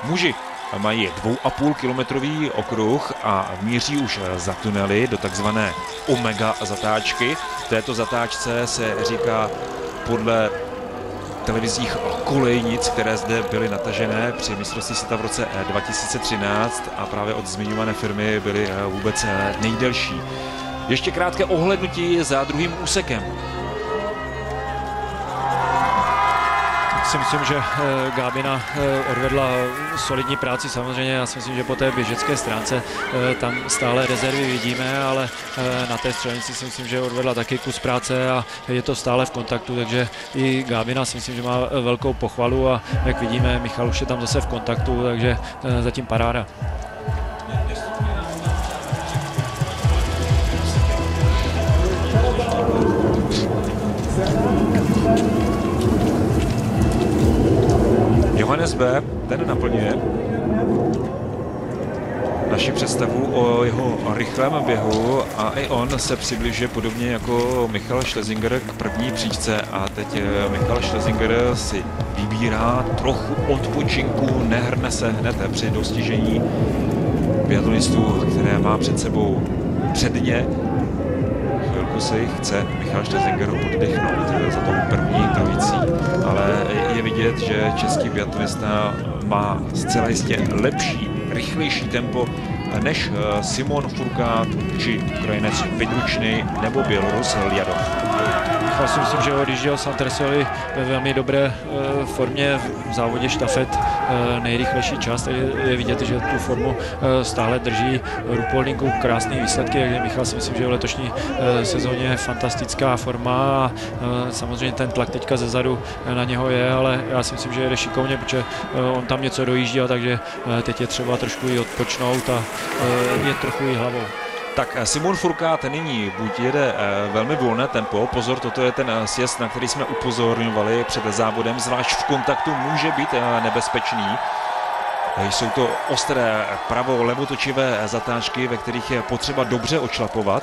muži mají 2,5kilometrový okruh a míří už za tunely do takzvané omega zatáčky. V této zatáčce se říká podle televizních kolejnic, které zde byly natažené při mistrovství světa v roce 2013 a právě od zmiňované firmy byly vůbec nejdelší. Ještě krátké ohlédnutí za druhým úsekem. Si myslím, že Gábina odvedla solidní práci, samozřejmě já si myslím, že po té běžecké stránce tam stále rezervy vidíme, ale na té střelnici si myslím, že odvedla taky kus práce a je to stále v kontaktu, takže i Gábina si myslím, že má velkou pochvalu a jak vidíme, Michal už je tam zase v kontaktu, takže zatím paráda. Johannes B. ten naplňuje naši představu o jeho rychlém běhu a i on se přibližuje podobně jako Michal Schlesinger k první příčce a teď Michal Schlesinger si vybírá trochu odpočinku, nehrne se hned při dostižení biatlonistů, které má před sebou předně. Chvilku si chce Michal Schlesinger oddechnout za tou první trojicí, ale je vidět, že český biatlonista má zcela jistě lepší, rychlejší tempo než Simon Fourcade či Ukrajinec Pidručný nebo Bělorus Ljadov. Já si myslím, že odjížděl Santersovi ve velmi dobré formě v závodě štafet nejrychlejší čas, takže je vidět, že tu formu stále drží. Rupoldinku krásné výsledky, takže Michal si myslím, že v letošní sezóně je fantastická forma a samozřejmě ten tlak teďka zezadu na něho je, ale já si myslím, že jede šikovně, protože on tam něco dojížděl, takže teď je třeba trošku i odpočnout a je trochu i hlavou. Tak Simon Furkát nyní buď jede velmi volné tempo, pozor, toto je ten sjezd, na který jsme upozorňovali před závodem, zvlášť v kontaktu může být nebezpečný. Jsou to ostré pravo-levotočivé zatáčky, ve kterých je potřeba dobře odšlapovat.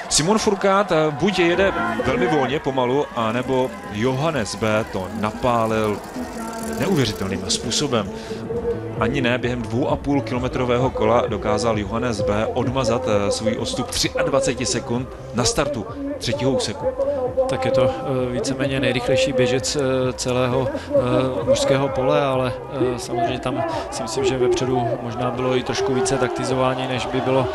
Simon Furkát buď jede velmi volně, pomalu, anebo Johannes B. to napálil neuvěřitelným způsobem. Ani ne během 2,5 kilometrového kola dokázal Johannes B. odmazat svůj odstup 23 sekund na startu třetího úseku. Tak je to víceméně nejrychlejší běžec celého mužského pole, ale samozřejmě tam si myslím, že vepředu možná bylo i trošku více taktizování, než by bylo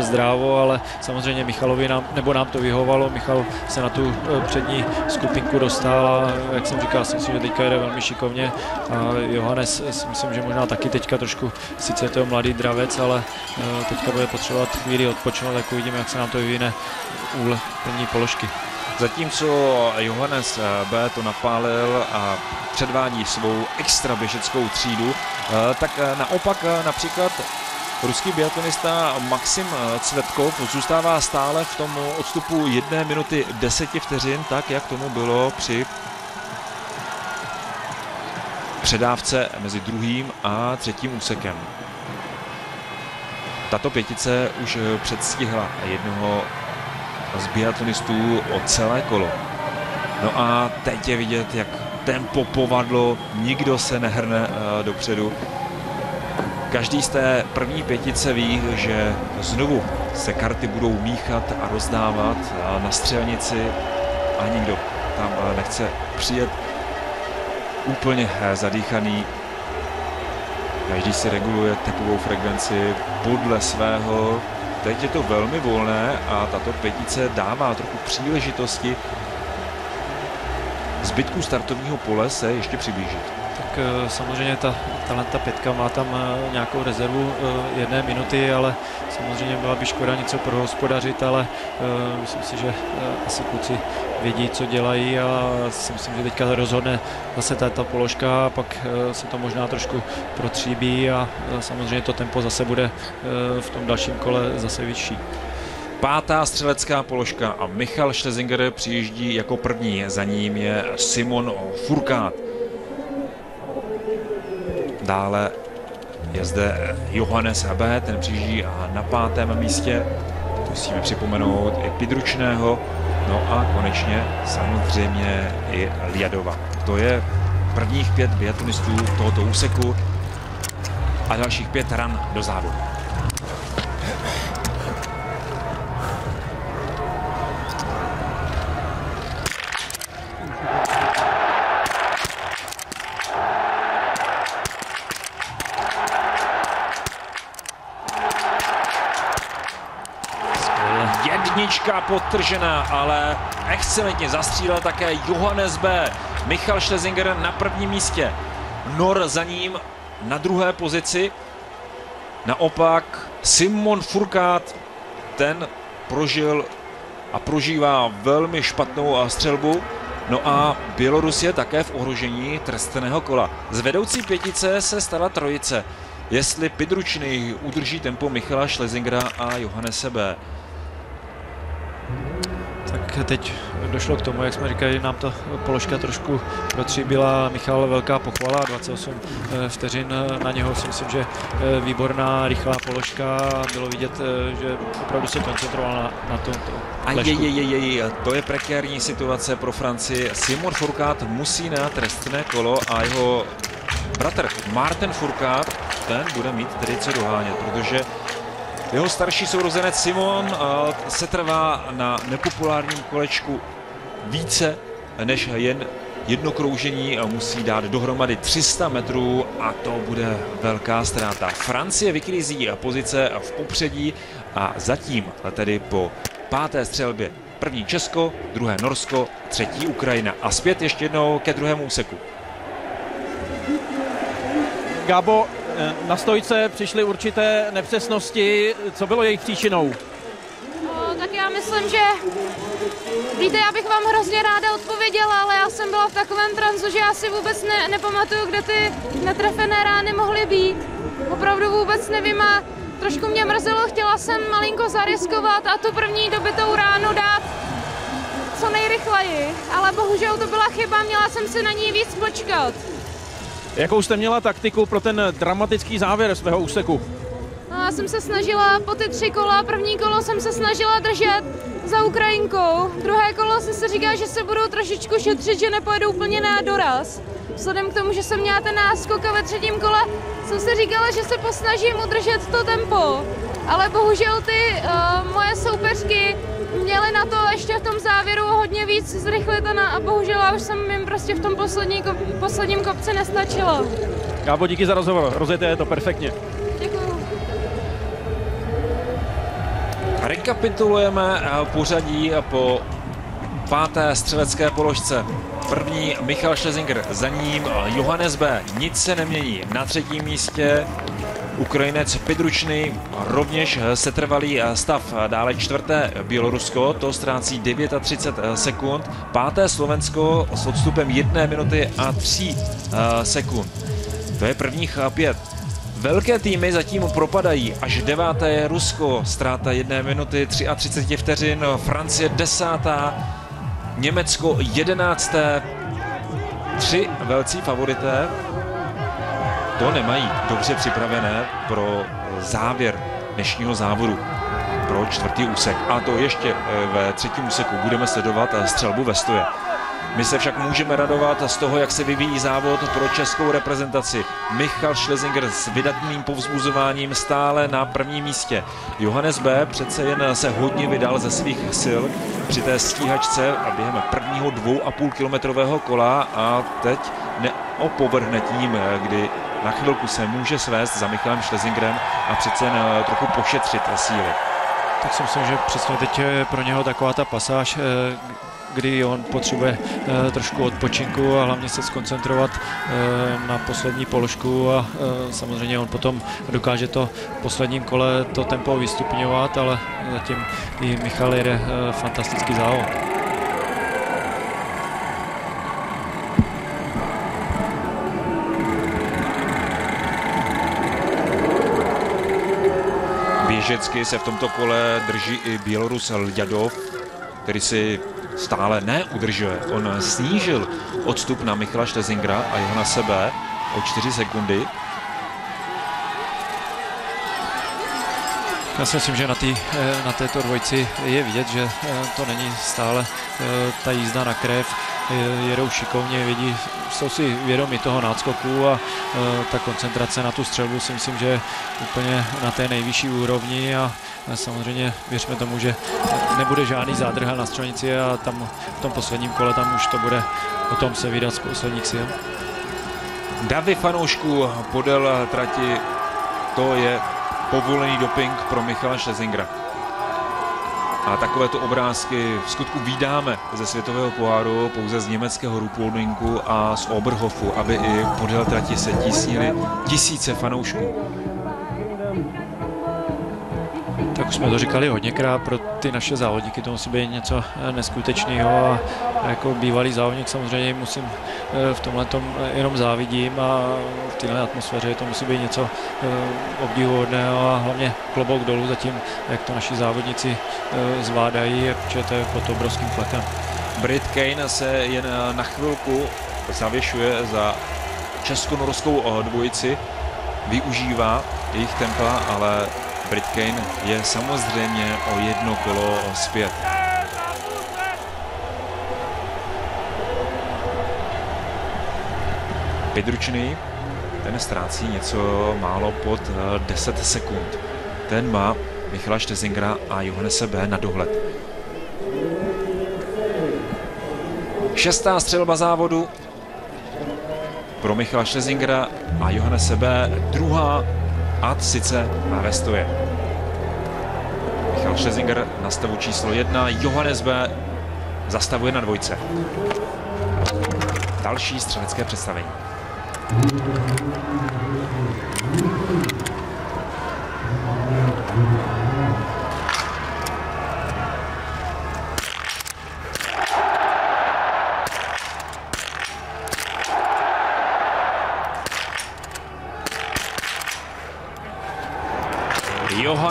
zdrávo, ale samozřejmě Michalovi nám to vyhovalo. Michal se na tu přední skupinku dostal a jak jsem říkal, si myslím, že teďka jede velmi šikovně. A Johannes si myslím, že možná taky teďka trošku, sice je to mladý dravec, ale teďka bude potřebovat chvíli odpočinout, tak uvidíme, jak se nám to vyvine u první položky. Zatímco Johannes B. to napálil a předvádí svou extra běžeckou třídu, tak naopak například ruský biatlonista Maxim Cvetkov zůstává stále v tom odstupu 1 minuty 10 vteřin, tak jak tomu bylo při předávce mezi druhým a třetím úsekem. Tato pětice už předstihla jednoho z biatlonistů o celé kolo. No a teď je vidět, jak tempo povadlo, nikdo se nehrne dopředu. Každý z té první pětice ví, že znovu se karty budou míchat a rozdávat na střelnici a nikdo tam nechce přijet úplně zadýchaný. Každý si reguluje tepovou frekvenci podle svého. Teď je to velmi volné a tato pětice dává trochu příležitosti zbytku startovního pole se ještě přiblížit. Tak samozřejmě ta pětka má tam nějakou rezervu 1 minuty, ale samozřejmě byla by škoda něco prohospodařit, ale myslím si, že asi kluci vědí, co dělají a si myslím, že teďka rozhodne zase tato položka a pak se to možná trošku protříbí a samozřejmě to tempo zase bude v tom dalším kole zase vyšší. 5. střelecká položka a Michal Schlesinger přijíždí jako první, za ním je Simon Furkát. Dále je zde Johannes B., ten přijíždí na 5. místě. Musíme připomenout i Pidručného, no a konečně samozřejmě i Ljadova. To je prvních 5 biatlonistů tohoto úseku a dalších 5 ran do závodu. Jednička podtržená, ale excelentně zastřílel také Johannes B. Michal Schlesinger na prvním místě. Nor za ním na druhé pozici. Naopak Simon Furkát, ten prožil a prožívá velmi špatnou střelbu. No a Bělorus je také v ohrožení trestného kola. Z vedoucí pětice se stala trojice. Jestli Pidručný udrží tempo Michala Schlesingera a Johannese B. Tak teď došlo k tomu, jak jsme říkali, nám ta položka trošku protříbila. Michal, velká pochvala, 28 vteřin na něho, si myslím, že výborná, rychlá položka. Bylo vidět, že opravdu se koncentroval na to flešku. To je prekérní situace pro Francii. Simon Furkát musí na trestné kolo a jeho bratr Martin Furkát, ten bude mít tedy co dohánět, protože jeho starší sourozenec Simon se trvá na nepopulárním kolečku více než jen jedno kroužení a musí dát dohromady 300 metrů a to bude velká ztráta. Francie vyklízí pozice v popředí a zatím tedy po 5. střelbě první Česko, druhé Norsko, třetí Ukrajina a zpět ještě jednou ke druhému úseku. Gábo, na stojce přišly určité nepřesnosti. Co bylo jejich příčinou? Tak já myslím, že víte, já bych vám hrozně ráda odpověděla, ale já jsem byla v takovém transu, že já si vůbec nepamatuju, kde ty netrefené rány mohly být. Opravdu vůbec nevím a trošku mě mrzelo, chtěla jsem malinko zariskovat a tu první dobitou ránu dát co nejrychleji, ale bohužel to byla chyba, měla jsem si na ní víc počkat. Jakou jste měla taktiku pro ten dramatický závěr svého úseku? Já jsem se snažila po ty 3 kola, první kolo jsem se snažila držet za Ukrajinkou, druhé kolo jsem si říkala, že se budu trošičku šetřit, že nepojedu úplně na doraz. Vzhledem k tomu, že jsem měla ten náskok a ve 3. kole jsem si říkala, že se posnažím udržet to tempo, ale bohužel ty moje soupeřky měly na to ještě v tom závěru hodně víc zrychlit a bohužel já už jsem jim prostě v tom posledním kopci nestačila. Gábo, díky za rozhovor, rozjete to perfektně. Děkuju. Rekapitulujeme pořadí po 5. střelecké položce. První Michal Schlesinger, za ním Johannes B. Nic se nemění. Na 3. místě Ukrajinec Pedručný, rovněž setrvalý stav. Dále 4. Bělorusko, to ztrácí 39 sekund. 5. Slovensko s odstupem 1 minuty a 3 sekund. To je prvních 5. Velké týmy zatím propadají. Až 9. je Rusko, ztráta 1 minuty 33 vteřin. Francie 10. Německo 11. 3 velcí favorité to nemají dobře připravené pro závěr dnešního závodu, pro 4. úsek. A to ještě ve 3. úseku budeme sledovat střelbu ve stoje. My se však můžeme radovat z toho, jak se vyvíjí závod pro českou reprezentaci. Michal Schlesinger s vydatným povzbuzováním stále na 1. místě. Johannes B. přece jen se hodně vydal ze svých sil při té stíhačce a během prvního 2,5 kilometrového kola a teď neopovrhne tím, kdy na chvilku se může svést za Michalem Schlesingerem a přece jen trochu pošetřit síly. Tak si myslím, že přesně teď je pro něho taková ta pasáž, kdy on potřebuje trošku odpočinku a hlavně se skoncentrovat na poslední položku a samozřejmě on potom dokáže to v posledním kole to tempo vystupňovat, ale zatím i Michal jede fantastický závod. Běžecky se v tomto kole drží i Bělorus Lďadov, který si stále neudržuje. On snížil odstup na Michala Schlesingera a jeho na sebe o 4 sekundy. Já si myslím, že na této dvojci je vidět, že to není stále ta jízda na krev. Jedou šikovně, vidí, jsou si vědomi toho náskoku a ta koncentrace na tu střelbu si myslím, že je úplně na té nejvyšší úrovni a samozřejmě věřme tomu, že nebude žádný zádrhel na střelnici a tam v tom posledním kole tam už to bude o tom se vydat z posledních sil. Davy fanoušků podél trati, to je povolený doping pro Michala Schlesingera. A takovéto obrázky v skutku vídáme ze světového poháru pouze z německého Ruhpoldingu a z Oberhofu, aby i podél trati se tísnili tisíce fanoušků. Tak už jsme to říkali hodněkrát, pro ty naše závodníky to musí být něco neskutečného a jako bývalý závodník samozřejmě musím v tomhle jenom závidím a v téhle atmosféře to musí být něco obdivuhodného a hlavně klobouk dolů za tím, jak to naši závodníci zvládají, protože to je pod obrovským tlakem. Brit Kane se jen na chvilku zavěšuje za česko-norskou dvojici, využívá jejich tempa, ale Brit Kane je samozřejmě o 1 kolo zpět. Pedručný, ten ztrácí něco málo pod 10 sekund. Ten má Michala Schlesingera a Johannese B. na dohled. 6. střelba závodu pro Michala Schlesingera a Johannese B. 2. a sice ve stoje. Michal Schlesinger na stavu číslo 1, Johannes B. zastavuje na 2. Další střelecké představení.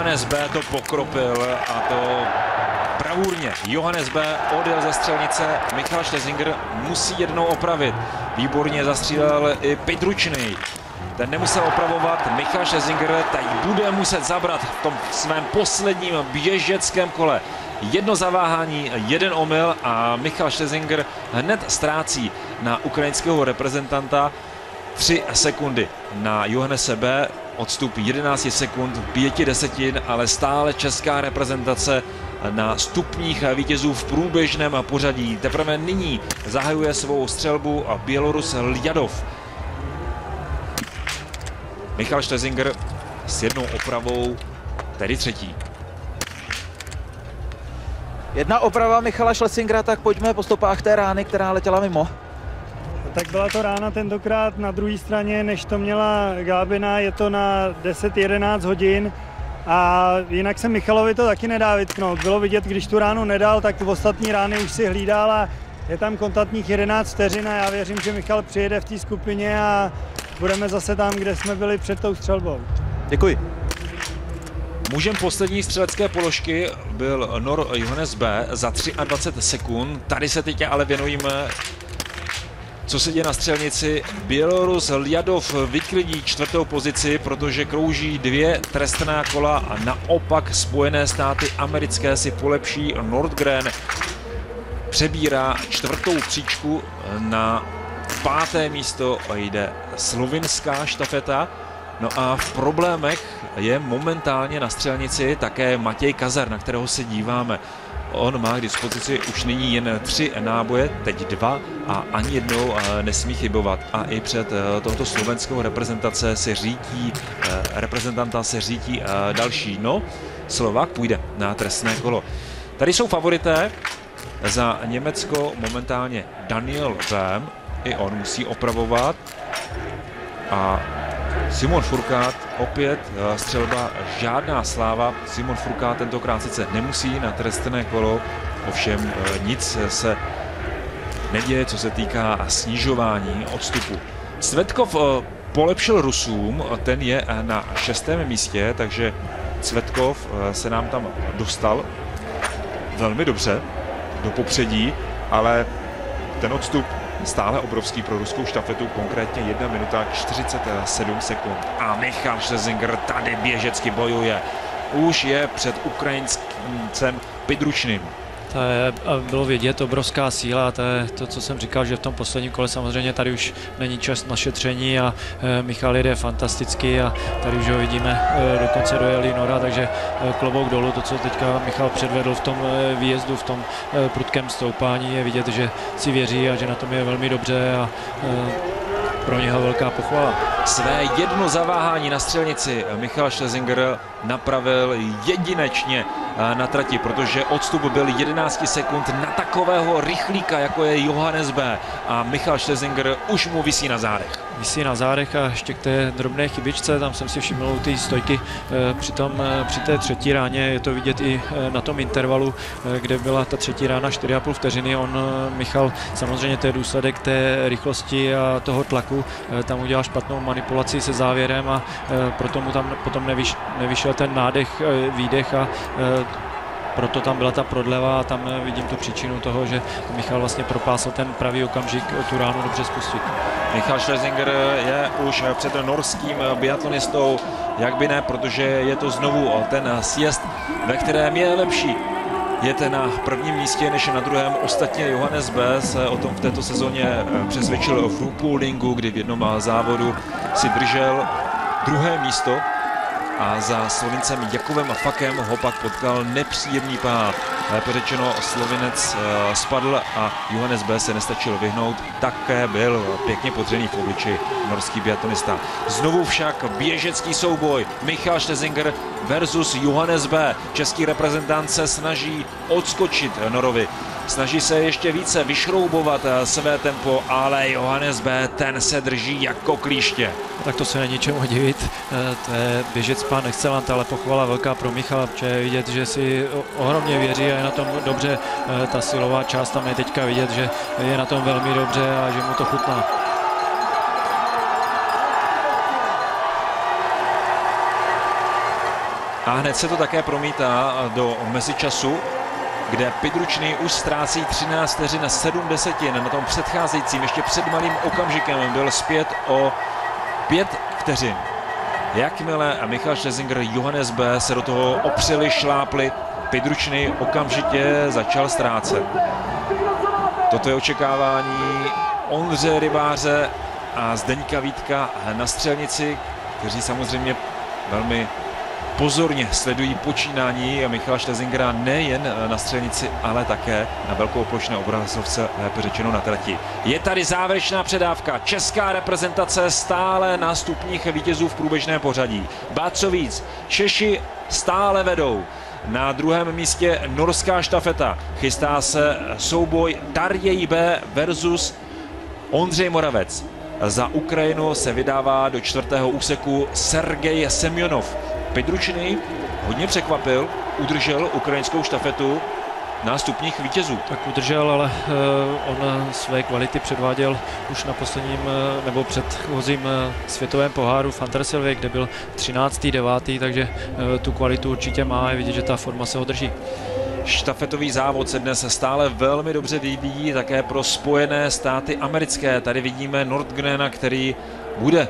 Johannes B. to pokropil a to bravurně. Johannes B. odjel ze střelnice, Michal Schlesinger musí jednou opravit. Výborně zastřílel i Pitručný. Ten nemusel opravovat, Michal Schlesinger teď bude muset zabrat v tom svém posledním běžeckém kole. Jedno zaváhání, jeden omyl a Michal Schlesinger hned ztrácí na ukrajinského reprezentanta 3 sekundy. Na Johannese B. odstup 11 sekund, 5 desetin, ale stále česká reprezentace na stupních vítězů v průběžném pořadí. Teprve nyní zahajuje svou střelbu Bělorus Ljadov. Michal Schlesinger s jednou opravou, tedy třetí. Jedna oprava Michala Schlesingera, tak pojďme po stopách té rány, která letěla mimo. Tak byla to rána tentokrát na druhé straně, než to měla Gábina, je to na 10-11 hodin a jinak se Michalovi to taky nedá vytknout. Bylo vidět, když tu ránu nedal, tak ostatní rány už si hlídal a je tam kontaktních 11 vteřin a já věřím, že Michal přijede v té skupině a budeme zase tam, kde jsme byli před tou střelbou. Děkuji. Mužem poslední střelecké položky byl Nor Johannes B. za 23 sekund. Tady se teď ale věnujeme, co se děje na střelnici. Bělorus Ljadov vyklidí 4. pozici, protože krouží 2 trestná kola a naopak Spojené státy americké si polepší. Nordgren přebírá 4. příčku, na 5. místo jde slovinská štafeta. No a v problémech je momentálně na střelnici také Matěj Kazar, na kterého se díváme. On má k dispozici už nyní jen 3 náboje, teď 2 a ani jednou nesmí chybovat. A i před touto slovenskou reprezentanta se řítí další. No, Slovák půjde na trestné kolo. Tady jsou favorité. Za Německo momentálně Daniel Böhm, i on musí opravovat. A Simon Furkát, opět střelba, žádná sláva. Simon Furkát tentokrát sice nemusí na trestné kolo, ovšem nic se neděje, co se týká snižování odstupu. Cvetkov polepšil Rusům, ten je na 6. místě, takže Cvetkov se nám tam dostal velmi dobře do popředí, ale ten odstup stále obrovský pro ruskou štafetu, konkrétně 1 minuta 47 sekund. A Michal Schlesinger tady běžecky bojuje. Už je před Ukrajincem Pitručným. Bylo vidět obrovská síla, to je to, co jsem říkal, že v tom posledním kole samozřejmě tady už není čas na šetření a Michal jde fantasticky a tady už ho vidíme, dokonce dojeli Nora, takže klobouk dolů, to, co teďka Michal předvedl v tom výjezdu, v tom prudkém stoupání, je vidět, že si věří a že na tom je velmi dobře a pro něho velká pochvala. Své jedno zaváhání na střelnici Michal Schlesinger napravil jedinečně na trati, protože odstup byl 11 sekund na takového rychlíka, jako je Johannes B. A Michal Schlesinger už mu visí na zádech. Visí na zádech a ještě k té drobné chybičce, tam jsem si všiml ty stojky při té třetí ráně, je to vidět i na tom intervalu, kde byla ta třetí rána 4,5 vteřiny. Michal, samozřejmě to je důsledek té rychlosti a toho tlaku, tam udělal špatnou manipulaci se závěrem a proto mu tam potom nevyšel ten nádech, výdech a proto tam byla ta prodleva a tam vidím tu příčinu toho, že Michal vlastně propásl ten pravý okamžik tu ránu dobře spustit. Michal Schlesinger je už před norským biatlonistou, jak by ne, protože je to znovu ten sjezd, ve kterém je lepší. Je na prvním místě než na druhém. Ostatně Johannes B. se o tom v této sezóně přesvědčil v Ruhpoldingu, kdy v jednom závodu si držel 2. místo a za Slovincem Jakubem Fakem ho pak potkal nepříjemný pád. Lépe řečeno, Slovinec spadl a Johannes B. se nestačil vyhnout. Také byl pěkně podřený v obliči norský biatlonista. Znovu však běžecký souboj. Michal Schlesinger versus Johannes B. Český reprezentant se snaží odskočit Norovi. Snaží se ještě více vyšroubovat své tempo, ale Johannes B. ten se drží jako klíště. Tak to se není čemu divit, to je běžec pan excelant, ale pochvala velká pro Michala, protože je vidět, že si ohromně věří a je na tom dobře, ta silová část tam je teďka vidět, že je na tom velmi dobře a že mu to chutná. A hned se to také promítá do mezičasu, kde Pidručný už ztrácí 13 vteřin 7 desetin. Na tom předcházejícím, ještě před malým okamžikem, byl zpět o 5 vteřin. Jakmile Michal Schlesinger, Johannes B. se do toho opřeli, šlápli, Pidručný okamžitě začal ztrácet. Toto je očekávání Ondřeje Rybáře a Zdeňka Vítka na střelnici, kteří samozřejmě velmi pozorně sledují počínání Michala Schlesingera nejen na střelnici, ale také na velkouplošné obrazovce, lépe řečeno na trati. Je tady závěrečná předávka. Česká reprezentace stále na stupních vítězů v průběžném pořadí. Ba co víc, Češi stále vedou. Na druhém místě norská štafeta. Chystá se souboj Tarjei B versus Ondřej Moravec. Za Ukrajinu se vydává do 4. úseku Sergej Semjonov. Pidručný hodně překvapil, udržel ukrajinskou štafetu na stupních vítězů. Tak udržel, ale on své kvality předváděl už na posledním nebo předchozím světovém poháru v Anterselvě, kde byl 13. 9., takže tu kvalitu určitě má, je vidět, že ta forma se ho drží. Štafetový závod se dnes stále velmi dobře vyvíjí také pro Spojené státy americké. Tady vidíme Nordgrena, který bude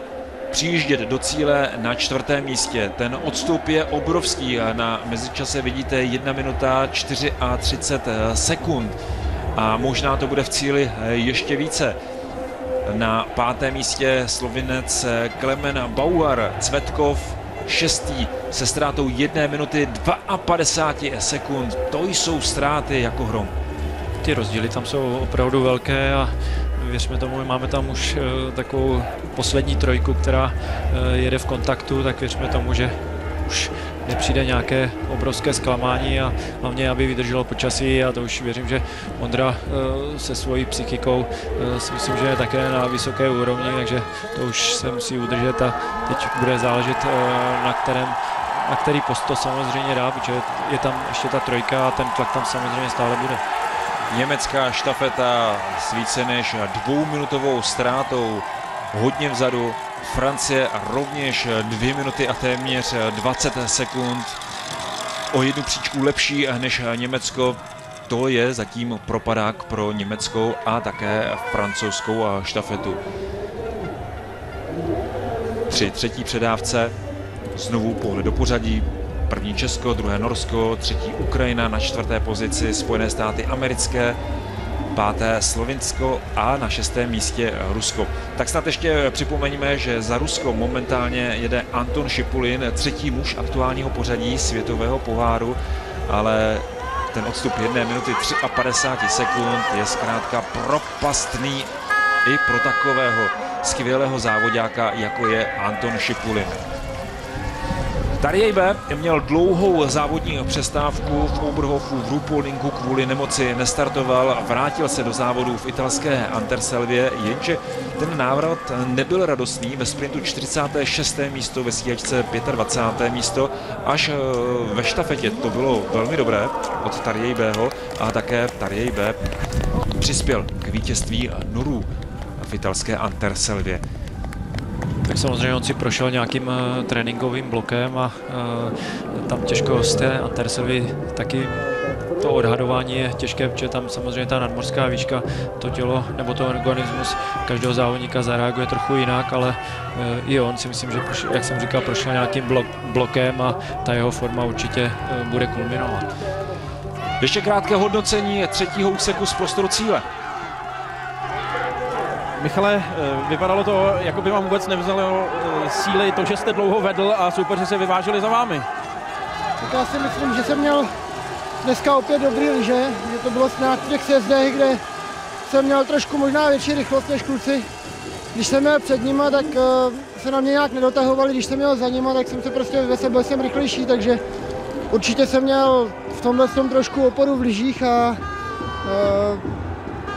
přijíždět do cíle na 4. místě. Ten odstup je obrovský. Na mezičase vidíte 1 minuta 34 sekund. A možná to bude v cíli ještě více. Na 5. místě Slovinec Klemen Bauer, Cvetkov 6. se ztrátou 1 minuty 52 sekund. To jsou ztráty jako hrom. Ty rozdíly tam jsou opravdu velké a věřme tomu, máme tam už takovou poslední trojku, která jede v kontaktu, tak věřme tomu, že už nepřijde nějaké obrovské zklamání a hlavně, aby vydrželo počasí, a to už věřím, že Ondra se svojí psychikou si myslím, že je také na vysoké úrovni, takže to už se musí udržet a teď bude záležet na který post to samozřejmě dá, protože je tam ještě ta trojka a ten tlak tam samozřejmě stále bude. Německá štafeta s více než 2minutovou ztrátou hodně vzadu. Francie rovněž 2 minuty a téměř 20 sekund. O 1 příčku lepší než Německo. To je zatím propadák pro německou a také francouzskou štafetu. Při třetí předávce znovu pohled do pořadí. První Česko, druhé Norsko, třetí Ukrajina, na 4. pozici Spojené státy americké, 5. Slovinsko a na 6. místě Rusko. Tak snad ještě připomeňme, že za Rusko momentálně jede Anton Šipulin, 3. muž aktuálního pořadí světového poháru, ale ten odstup 1 minuty 53 sekund je zkrátka propastný i pro takového skvělého závodňáka, jako je Anton Šipulin. Tarjei B. měl dlouhou závodní přestávku v Oberhofu v Ruhpoldingu kvůli nemoci, nestartoval, vrátil se do závodu v italské Anterselvě, jenže ten návrat nebyl radostný. Ve sprintu 46. místo, ve stíhačce 25. místo, až ve štafetě to bylo velmi dobré od Tarjei B.ho a také Tarjei B. přispěl k vítězství Norů v italské Anterselvě. Tak samozřejmě on si prošel nějakým tréninkovým blokem a tam těžko z té Anterselvy taky to odhadování je těžké, protože tam samozřejmě ta nadmořská výška, to tělo nebo to organismus každého závodníka zareaguje trochu jinak, ale i on si myslím, že jak jsem říkal, prošel nějakým blokem a ta jeho forma určitě bude kulminovat. Ještě krátké hodnocení 3. úseku z prostoru cíle. Michale, vypadalo to, jako by vám vůbec nevzalo síly to, že jste dlouho vedl a soupeři se vyváželi za vámi. Tak já si myslím, že jsem měl dneska opět dobrý lyže, že to bylo snad v těch sjezdech, kde jsem měl trošku možná větší rychlost než kluci. Když jsem měl před nima, tak se na mě nějak nedotahovali, když jsem měl za nima, tak jsem se prostě byl jsem rychlejší, takže určitě jsem měl v tomhle trošku oporu v lyžích a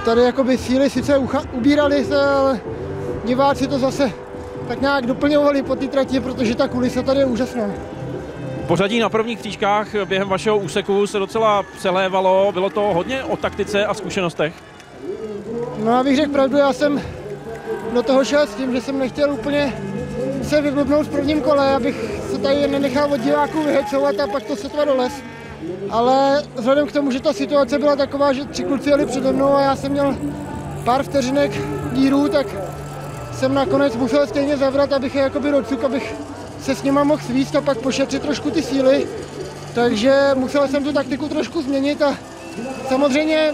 tady jakoby síly sice ubírali se, ale diváci to zase tak nějak doplňovali po té trati, protože ta kulisa tady je úžasná. Pořadí na prvních příčkách během vašeho úseku se docela přelévalo. Bylo to hodně o taktice a zkušenostech? No, abych řekl pravdu, já jsem do toho šel s tím, že jsem nechtěl úplně se vyblbnout v prvním kole, abych se tady nenechal od diváků vyhecovat a pak to sotva dolez. Ale vzhledem k tomu, že ta situace byla taková, že 3 kluci jeli přede mnou a já jsem měl pár vteřinek díru, tak jsem nakonec musel stejně zavrat, abych je jakoby docuk, abych se s nima mohl svíst a pak pošetřit trošku ty síly. Takže musel jsem tu taktiku trošku změnit a samozřejmě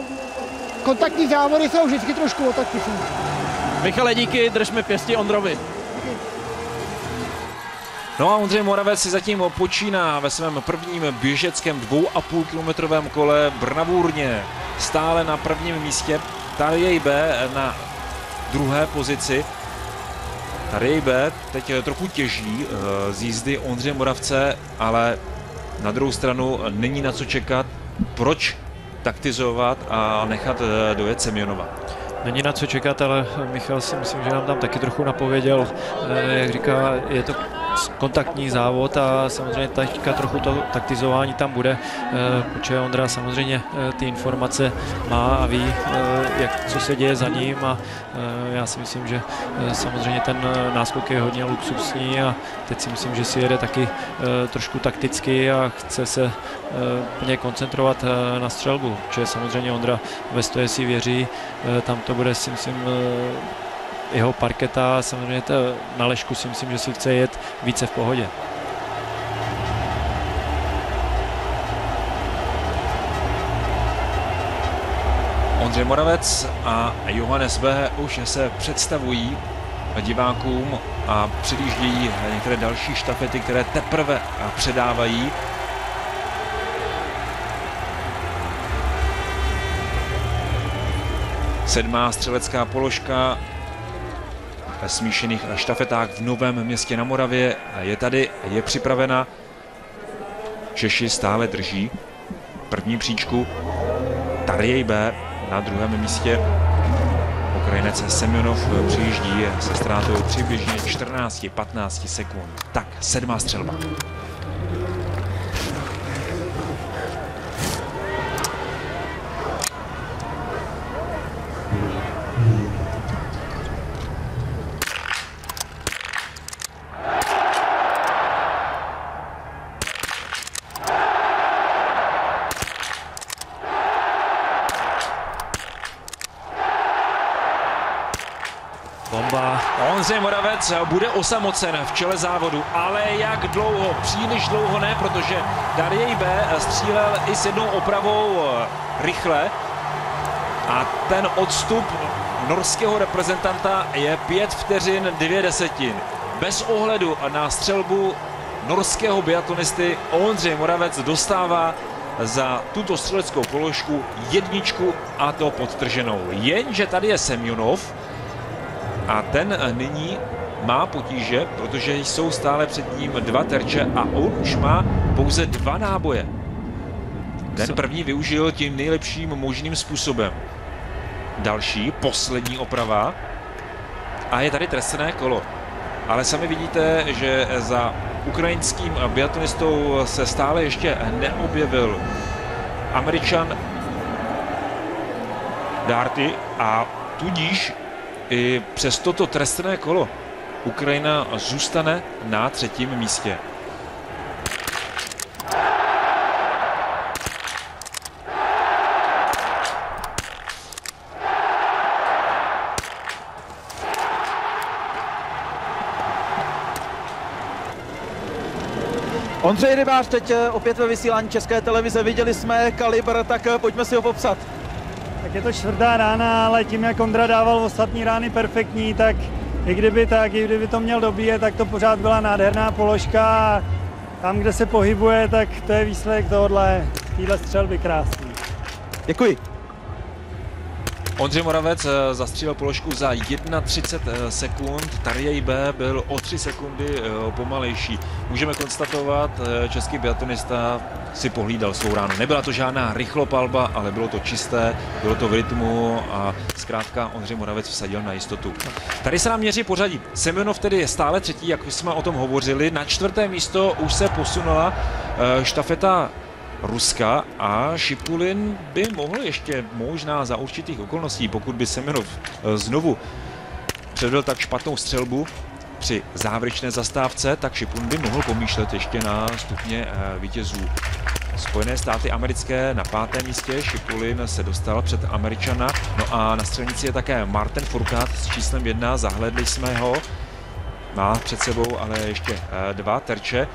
kontaktní závody jsou vždycky trošku o taktice. Michale, díky, držme pěsti Ondrovi. No a Ondřej Moravec si zatím počíná ve svém prvním běžeckém 2,5 kilometrovém kole bravurně. Stále na prvním místě, Tarjej B na druhé pozici. Tarjej B teď trochu těží z jízdy Ondřeje Moravce, ale na druhou stranu není na co čekat. Proč taktizovat a nechat dojet Semjonova? Není na co čekat, ale Michal si myslím, že nám tam taky trochu napověděl. Jak říká, je to kontaktní závod a samozřejmě teďka trochu to taktizování tam bude, protože Ondra samozřejmě ty informace má a ví, co se děje za ním a já si myslím, že samozřejmě ten náskok je hodně luxusní a teď si myslím, že si jede taky trošku takticky a chce se plně koncentrovat na střelbu, protože samozřejmě Ondra ve stoje si věří, tam to bude si myslím jeho parketa, samozřejmě na Lešku si myslím, že si chce jet více v pohodě. Ondřej Moravec a Johannes B. už se představují divákům a předjíždějí některé další štafety, které teprve předávají. Sedmá střelecká položka ve smíšených štafetách v Novém Městě na Moravě je tady, je připravena. Češi stále drží první příčku. Tarjej B na druhém místě. Ukrajinec Semjonov přijíždí se ztrátou přibližně 14-15 sekund. Tak, sedmá střelba. Bomba. Ondřej Moravec bude osamocen v čele závodu, ale jak dlouho? Příliš dlouho ne, protože Tarjej B střílel i s jednou opravou rychle a ten odstup norského reprezentanta je 5 vteřin 2 desetin. Bez ohledu na střelbu norského biatlonisty Ondřej Moravec dostává za tuto střeleckou položku 1 a to podtrženou. Jenže tady je Semjonov a ten nyní má potíže, protože jsou stále před ním 2 terče a on už má pouze 2 náboje. Ten první využil tím nejlepším možným způsobem. Další, poslední oprava a je tady trestné kolo. Ale sami vidíte, že za ukrajinským biatlonistou se stále ještě neobjevil Američan Darty a tudíž i přes toto trestné kolo Ukrajina zůstane na 3. místě. Ondřej Rybář teď opět ve vysílání České televize. Viděli jsme kalibr, tak pojďme si ho popsat. Tak je to 4. rána, ale tím, jak Ondra dával ostatní rány perfektní, tak i kdyby to měl dobíjet, tak to pořád byla nádherná položka a tam, kde se pohybuje, tak to je výsledek téhle střelby krásný. Děkuji. Ondřej Moravec zastřílel položku za 31 sekund, Tarjej B byl o 3 sekundy pomalejší. Můžeme konstatovat, český biatlonista si pohlídal svou ránu. Nebyla to žádná rychlopalba, ale bylo to čisté, bylo to v rytmu a zkrátka Ondřej Moravec vsadil na jistotu. Tady se nám měří pořadí. Semjonov tedy je stále 3., jak jsme o tom hovořili. Na 4. místo už se posunula štafeta Ruska a Šipulin by mohl ještě možná za určitých okolností, pokud by Semjonov znovu předvedl tak špatnou střelbu, při závěrečné zastávce, tak Šiplun by mohl pomýšlet ještě na stupně vítězů. Spojené státy americké na 5. místě, Šipulin se dostal před Američana, no a na střelnici je také Martin Fourcade s číslem 1, zahlédli jsme ho, má před sebou ale ještě 2 terče.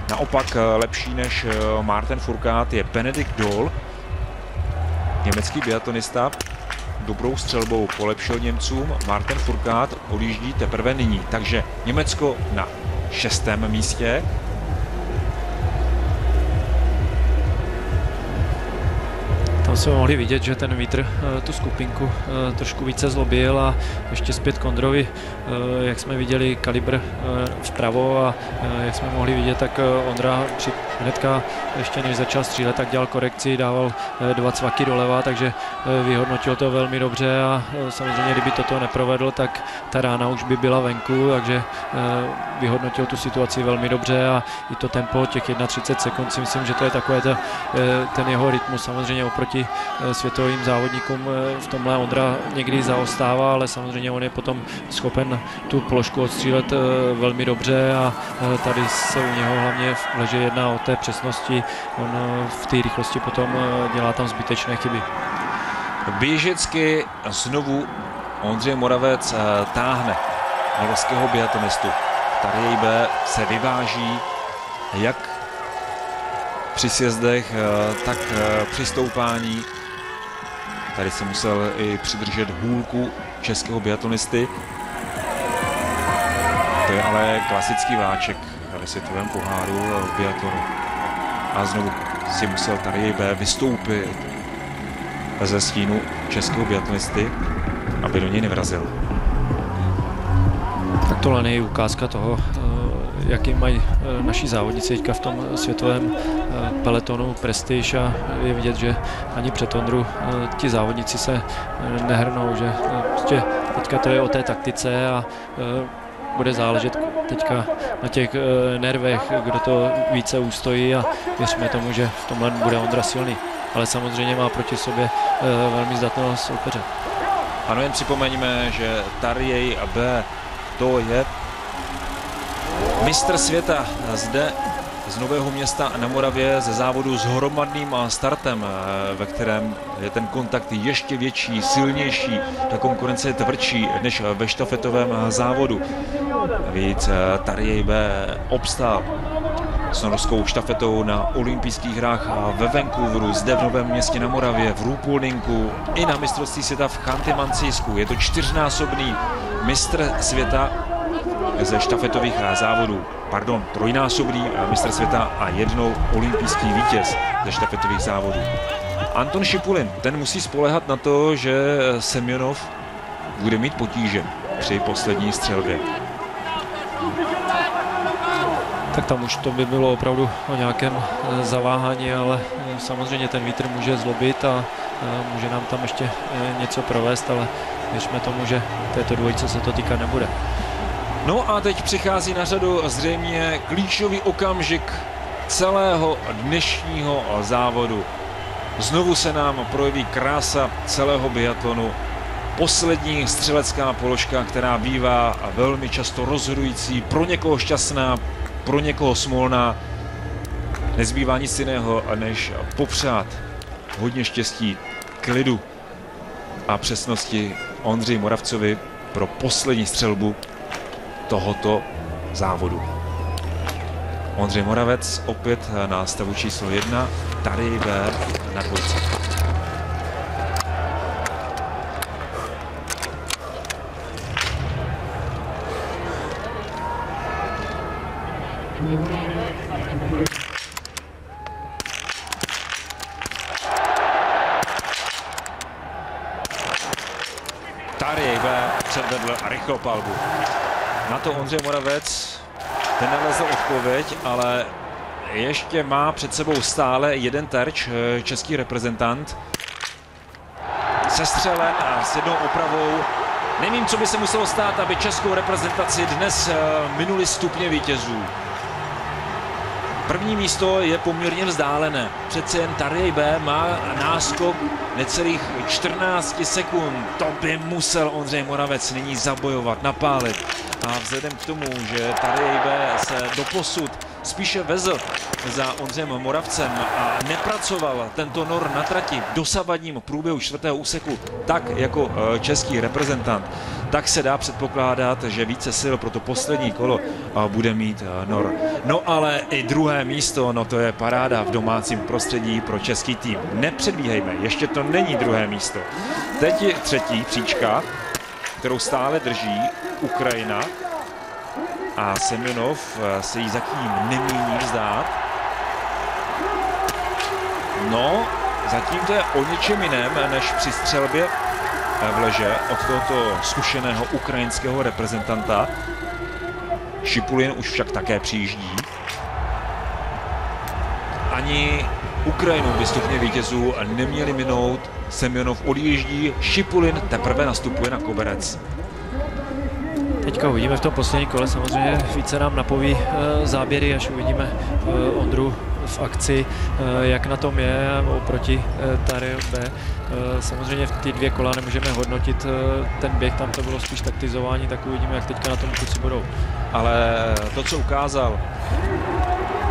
Naopak lepší než Martin Fourcade je Benedikt Doll, německý biatlonista, dobrou střelbou polepšil Němcům, Martin Fourcade odjíždí teprve nyní, takže Německo na 6. místě. Tam jsme mohli vidět, že ten vítr tu skupinku trošku více zlobil a ještě zpět Kondrovi, jak jsme viděli kalibr vpravo a jak jsme mohli vidět, tak Ondra hnedka ještě než začal střílet, tak dělal korekci, dával 2 cvaky doleva, takže vyhodnotil to velmi dobře a samozřejmě, kdyby toto neprovedl, tak ta rána už by byla venku, takže vyhodnotil tu situaci velmi dobře a i to tempo těch 31 sekund si myslím, že to je takové ten jeho rytmus, samozřejmě oproti světovým závodníkům v tomhle Ondra někdy zaostává, ale samozřejmě on je potom schopen tu položku odstřílet velmi dobře a tady se u něho hlavně leží jedná o té přesnosti, on v té rychlosti potom dělá tam zbytečné chyby. Běžecky znovu Ondřej Moravec táhne norského biatlonistu. Tarjei B se vyváží jak při sjezdech, tak při stoupání. Tady se musel i přidržet hůlku českého biatlonisty. To je ale klasický váček ve světovém poháru v biatlonu. A znovu si musel Tarjei B vystoupit ze stínu českého biatlonisty, aby do něj nevrazil. Tak tohle je ukázka toho, jaký mají naši závodníci teďka v tom světovém peletonu prestiž a je vidět, že ani před Ondru ti závodníci se nehrnou, že prostě teďka to je o té taktice a bude záležet teďka na těch nervech, kdo to více ustojí a věříme tomu, že v tomhle bude Ondra silný. Ale samozřejmě má proti sobě velmi zdatného soupeře. Ano, jen připomeňme, že Tarjei B to je mistr světa zde z Nového Města na Moravě ze závodu s hromadným startem, ve kterém je ten kontakt ještě větší, silnější, ta konkurence je tvrdší než ve štafetovém závodu. Víc Tarjei B obstál s norskou štafetou na olympijských hrách ve Vancouveru, zde v Novém Městě na Moravě, v Ruhpoldingu i na mistrovství světa v Chanty-Mansijsku. Je to 4násobný mistr světa ze štafetových závodů. Pardon, 3násobný mistr světa a jednou olympijský vítěz ze štafetových závodů. Anton Šipulin, ten musí spoléhat na to, že Semjonov bude mít potíže při poslední střelbě. Tak tam už to by bylo opravdu o nějakém zaváhání, ale samozřejmě ten vítr může zlobit a může nám tam ještě něco provést, ale věřme tomu, že této dvojice se to týkat nebude. No a teď přichází na řadu zřejmě klíčový okamžik celého dnešního závodu. Znovu se nám projeví krása celého biatlonu. Poslední střelecká položka, která bývá velmi často rozhodující, pro někoho šťastná, pro někoho smolná. Nezbývá nic jiného, než popřát hodně štěstí, klidu a přesnosti Ondřeji Moravcovi pro poslední střelbu tohoto závodu. Ondřej Moravec opět na stavu číslo 1, Tarjei B na dvojce. Tarjei B předvedl rychlopalbu. Na to Ondřej Moravec, ten nalezl odpověď, ale ještě má před sebou stále jeden terč, český reprezentant. Sestřelen a s jednou opravou. Nevím, co by se muselo stát, aby českou reprezentaci dnes minuli stupně vítězů. První místo je poměrně vzdálené. Přece jen Tarjei B má náskok necelých 14 sekund. To by musel Ondřej Moravec nyní zabojovat, napálit. A vzhledem k tomu, že Tarjei B se doposud spíše vezl za Ondřejem Moravcem a nepracoval tento nor na trati v dosavadním průběhu 4. úseku tak jako český reprezentant, tak se dá předpokládat, že více sil pro to poslední kolo bude mít nor. No ale i druhé místo, no to je paráda v domácím prostředí pro český tým. Nepředbíhejme, ještě to není druhé místo. Teď je třetí příčka, kterou stále drží Ukrajina. A Semjonov se jí zatím nemíní vzdát. No, zatím to je o něčem jiném, než při střelbě v leže od tohoto zkušeného ukrajinského reprezentanta. Šipulin už však také přijíždí. Ani Ukrajinu by stupně vítězů neměli minout. Semjonov odjíždí, Šipulin teprve nastupuje na koberec. Teďka uvidíme v tom posledním kole, samozřejmě více nám napoví záběry, až uvidíme Ondru v akci, jak na tom je oproti Tarjei B. Samozřejmě v ty 2 kola nemůžeme hodnotit ten běh, tam to bylo spíš taktizování, tak uvidíme, jak teďka na tom kluci budou. Ale to, co ukázal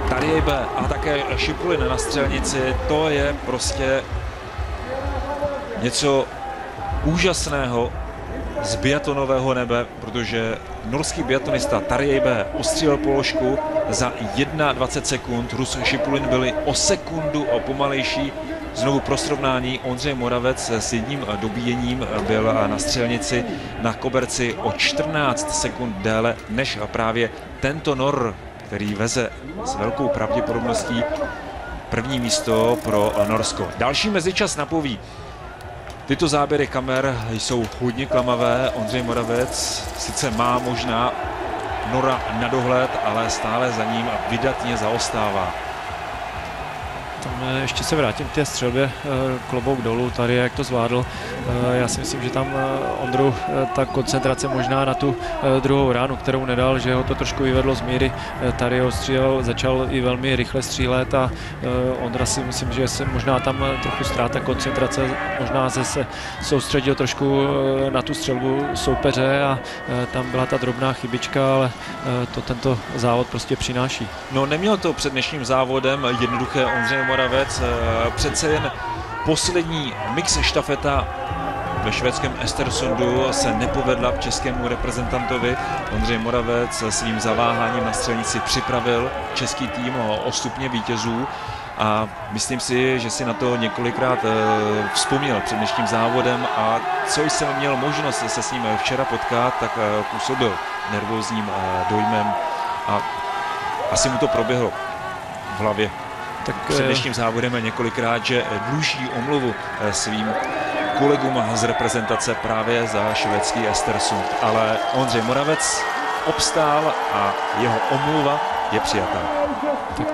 Tarjei B a také Šipulin na střelnici, to je prostě něco úžasného z biatonového nebe, protože norský biatonista Tarjei B ostřílel položku za 21 sekund, Rus Šipulin byli o sekundu pomalejší. Znovu pro srovnání, Ondřej Moravec s jedním dobíjením byl na střelnici na koberci o 14 sekund déle než právě tento nor, který veze s velkou pravděpodobností první místo pro Norsko. Další mezičas napoví. Tyto záběry kamer jsou hodně klamavé. Ondřej Moravec sice má možná nora na dohled, ale stále za ním vydatně zaostává. Tam ještě se vrátím k té střelbě, klobouk dolů, tady jak to zvládl. Já si myslím, že tam Ondru ta koncentrace možná na tu druhou ránu, kterou nedal, že ho to trošku vyvedlo z míry. Tady ho střílel, začal i velmi rychle střílet a Ondra si myslím, že se možná tam trochu ztráta koncentrace, možná se soustředil trošku na tu střelbu soupeře a tam byla ta drobná chybička, ale to tento závod prostě přináší. No, neměl to před dnešním závodem jednoduché Ondřej Moravec, přece jen poslední mix štafeta ve švédském Östersundu se nepovedla českému reprezentantovi. Ondřej Moravec svým zaváháním na střelnici připravil český tým o stupně vítězů a myslím si, že si na to několikrát vzpomněl před dnešním závodem a co jsem měl možnost se s ním včera potkat, tak působil nervózním dojmem a asi mu to proběhlo v hlavě. Tak před dnešním závodem několikrát, že dluží omluvu svým kolegům z reprezentace právě za švédský Östersund. Ale Ondřej Moravec obstál a jeho omluva je přijatá.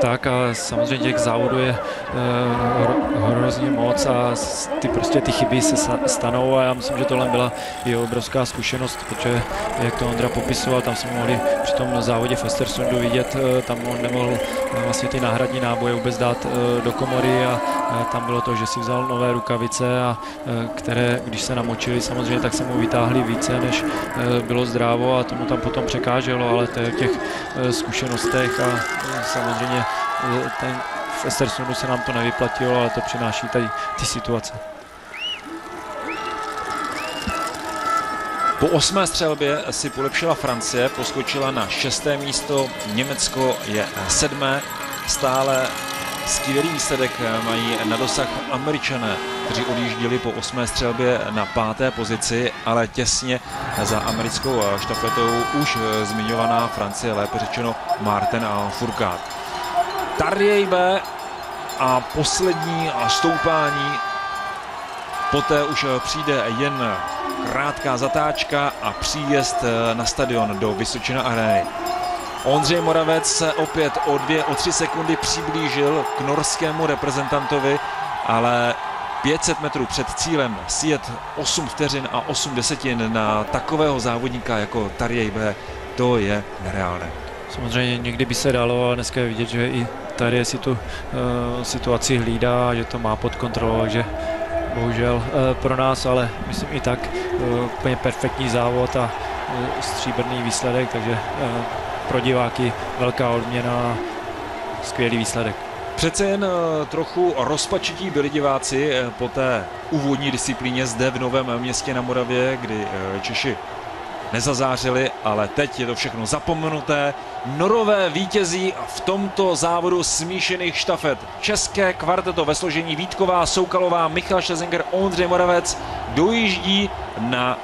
Tak a samozřejmě těch závodů je hrozně moc a ty chyby se stanou a já myslím, že tohle byla i obrovská zkušenost, protože jak to Ondra popisoval, tam jsme mohli při tom závodě v Östersundu vidět, tam on nemohl vlastně ty náhradní náboje vůbec dát do komory a tam bylo to, že si vzal nové rukavice a které, když se namočili samozřejmě, tak se mu vytáhli více, než bylo zdrávo a tomu tam potom překáželo, ale to je v těch zkušenostech a samozřejmě v Östersundu se nám to nevyplatilo, ale to přináší tady ty situace. Po 8. střelbě si polepšila Francie, poskočila na 6. místo, Německo je 7. Stále skvělý výsledek mají na dosah Američané, kteří odjížděli po 8. střelbě na 5. pozici, ale těsně za americkou štafetou už zmiňovaná Francie, lépe řečeno Martin Fourcade. Tarjei B a poslední stoupání, poté už přijde jen krátká zatáčka a příjezd na stadion do Vysočina Areny. Ondřej Moravec se opět o 3 sekundy přiblížil k norskému reprezentantovi, ale 500 metrů před cílem sjet 8 vteřin a 8 desetin na takového závodníka jako Tarjei B, to je nereálné. Samozřejmě někdy by se dalo, ale dneska je vidět, že i tady si tu situaci hlídá, že to má pod kontrolou, takže bohužel pro nás, ale myslím i tak úplně perfektní závod a stříbrný výsledek, takže pro diváky velká odměna, skvělý výsledek. Přece jen trochu rozpačití byli diváci po té úvodní disciplíně zde v Novém Městě na Moravě, kdy Češi nezazářili, ale teď je to všechno zapomenuté. Norové vítězí v tomto závodu smíšených štafet. České kvarteto ve složení Vítková, Soukalová, Michal Schlesinger, Ondřej Moravec dojíždí na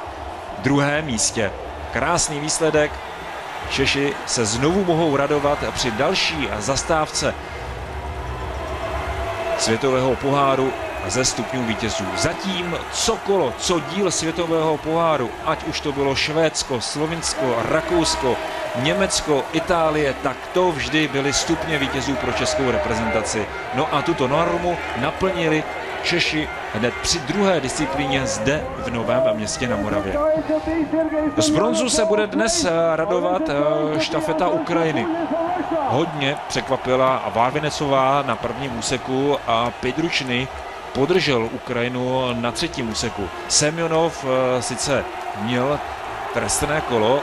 druhém místě. Krásný výsledek. Češi se znovu mohou radovat při další zastávce světového poháru ze stupňů vítězů. Zatím co kolo, co díl světového poháru, ať už to bylo Švédsko, Slovinsko, Rakousko, Německo, Itálie, tak to vždy byly stupně vítězů pro českou reprezentaci. No a tuto normu naplnili Češi hned při druhé disciplíně zde v Novém Městě na Moravě. Z bronzu se bude dnes radovat štafeta Ukrajiny. Hodně překvapila Várvinecová na prvním úseku a Pidručny podržel Ukrajinu na třetím úseku. Semjonov sice měl trestné kolo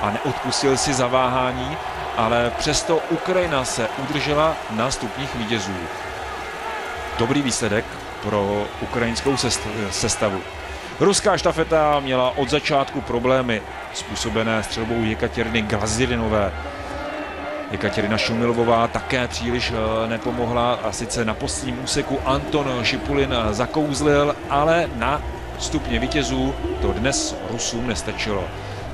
a neodpustil si zaváhání, ale přesto Ukrajina se udržela na stupních vítězů. Dobrý výsledek pro ukrajinskou sestavu. Ruská štafeta měla od začátku problémy způsobené střelbou Jekatěriny Glazirinové. Jekatěrina Šumilovová také příliš nepomohla a sice na postním úseku Anton Šipulin zakouzlil, ale na stupně vítězů to dnes Rusům nestačilo.